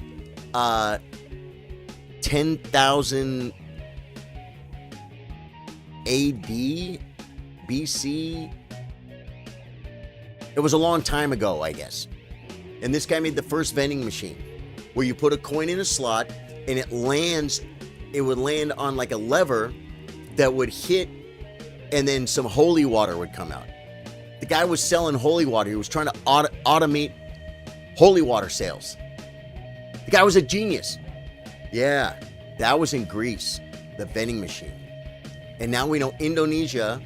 10,000 AD, BC. It was a long time ago, I guess. And this guy made the first vending machine where you put a coin in a slot and it would land on like a lever that would hit, and then some holy water would come out. The guy was selling holy water. He was trying to automate holy water sales. The guy was a genius. Yeah, that was in Greece, the vending machine. And now we know Indonesia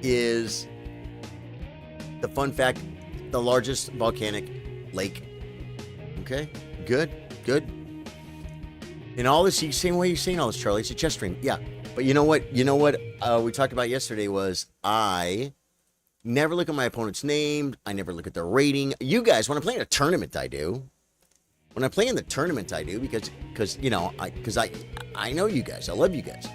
is, the fun fact, the largest volcanic lake. Okay, good. In all this, same way you're saying all this, Charlie, it's a chess stream. Yeah, but you know what we talked about yesterday was I never look at my opponent's name. I never look at their rating. You guys, when I play in a tournament, I do. When I play in the tournament, I do because I know you guys. I love you guys.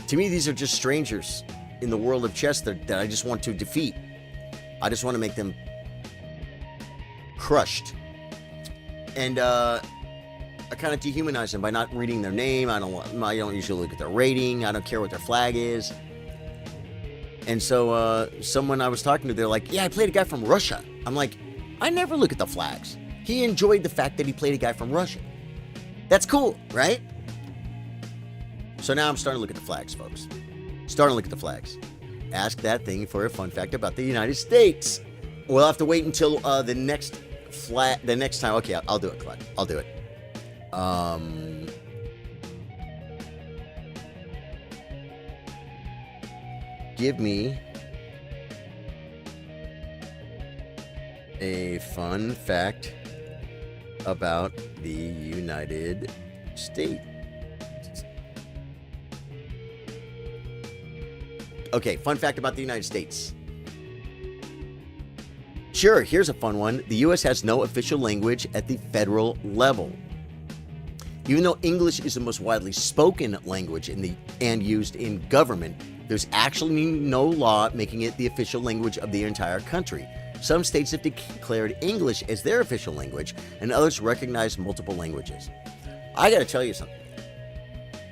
To me, these are just strangers in the world of chess that I just want to defeat. I just want to make them crushed. And I kind of dehumanize them by not reading their name. I don't usually look at their rating. I don't care what their flag is. And so someone I was talking to, they're like, yeah, I played a guy from Russia. I'm like, I never look at the flags. He enjoyed the fact that he played a guy from Russia. That's cool, right? So now I'm starting to look at the flags, folks. Starting to look at the flags. Ask that thing for a fun fact about the United States. We'll have to wait until the next time. Okay, I'll do it, Clyde. I'll do it. Give me a fun fact about the United States. Okay, fun fact about the United States. Sure, here's a fun one. The U.S. has no official language at the federal level. Even though English is the most widely spoken language and used in government, there's actually no law making it the official language of the entire country. Some states have declared English as their official language, and others recognize multiple languages. I got to tell you something.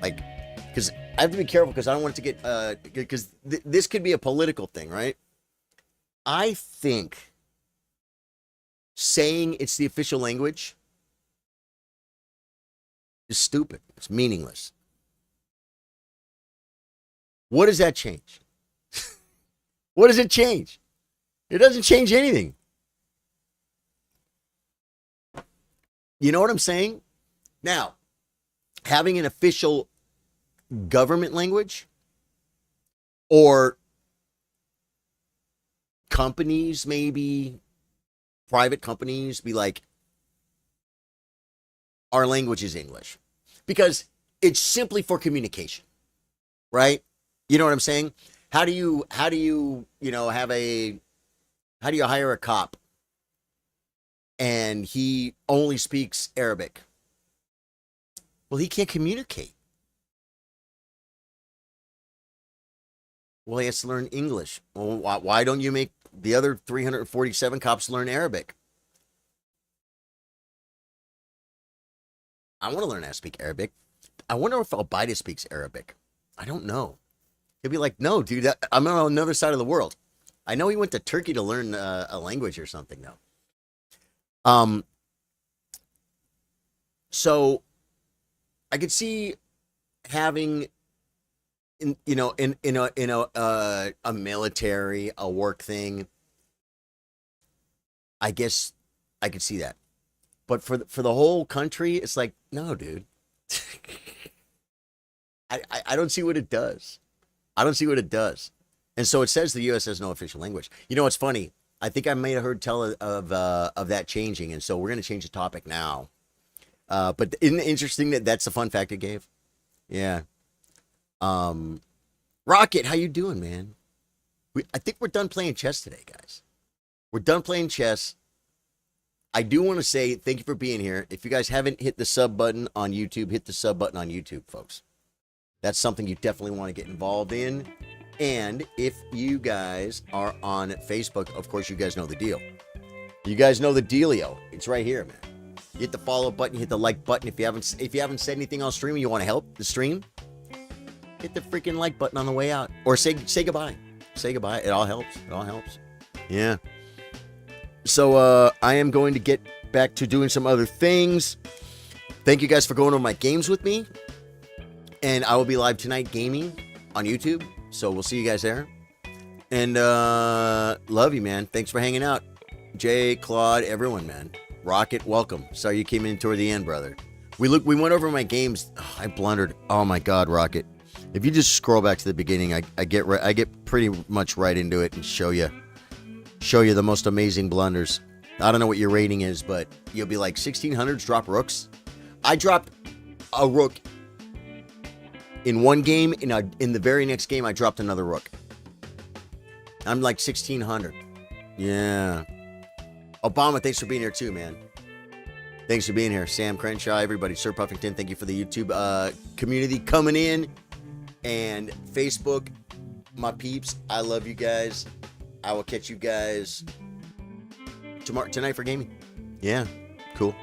Like, because I have to be careful because I don't want it to get, because this could be a political thing, right? I think saying it's the official language is stupid. It's meaningless. What does that change? What does it change? It doesn't change anything. You know what I'm saying? Now, having an official government language or companies, maybe private companies, be like, our language is English, because it's simply for communication, right? You know what I'm saying? How do you hire a cop and he only speaks Arabic? Well, he can't communicate. Well, he has to learn English. Well, why don't you make the other 347 cops learn Arabic? I want to learn how to speak Arabic. I wonder if Al-Baida speaks Arabic. I don't know. He'll be like, no, dude, I'm on another side of the world. I know he went to Turkey to learn a language or something, though. So I could see having, in a military, a work thing. I guess I could see that. But for the whole country, it's like, no, dude. I don't see what it does. I don't see what it does. And so it says the U.S. has no official language. You know what's funny? I think I may have heard tell of that changing, and so we're going to change the topic now. But isn't it interesting that that's a fun fact it gave? Yeah. Rocket, how you doing, man? I think we're done playing chess today, guys. We're done playing chess. I do want to say thank you for being here. If you guys haven't hit the sub button on YouTube, hit the sub button on YouTube, folks. That's something you definitely want to get involved in. And if you guys are on Facebook, of course, you guys know the deal. You guys know the dealio. It's right here, man. You hit the follow button, you hit the like button. If you haven't said anything on stream and you want to help the stream, hit the freaking like button on the way out. Or say goodbye. Say goodbye. It all helps. It all helps. Yeah. So I am going to get back to doing some other things. Thank you guys for going over my games with me. And I will be live tonight gaming on YouTube. So we'll see you guys there. And love you, man. Thanks for hanging out. Jay, Claude, everyone, man. Rocket, welcome. Sorry you came in toward the end, brother. We went over my games. Oh, I blundered. Oh my God, Rocket. If you just scroll back to the beginning, I get pretty much right into it and show you the most amazing blunders. I don't know what your rating is, but you'll be like 1600s drop rooks. I dropped a rook in one game. In the very next game, I dropped another rook. I'm like 1600. Yeah. Obama, thanks for being here too, man. Thanks for being here. Sam Crenshaw, everybody. Sir Puffington, thank you for the YouTube community coming in. And Facebook, my peeps, I love you guys. I will catch you guys tonight for gaming. Yeah, cool.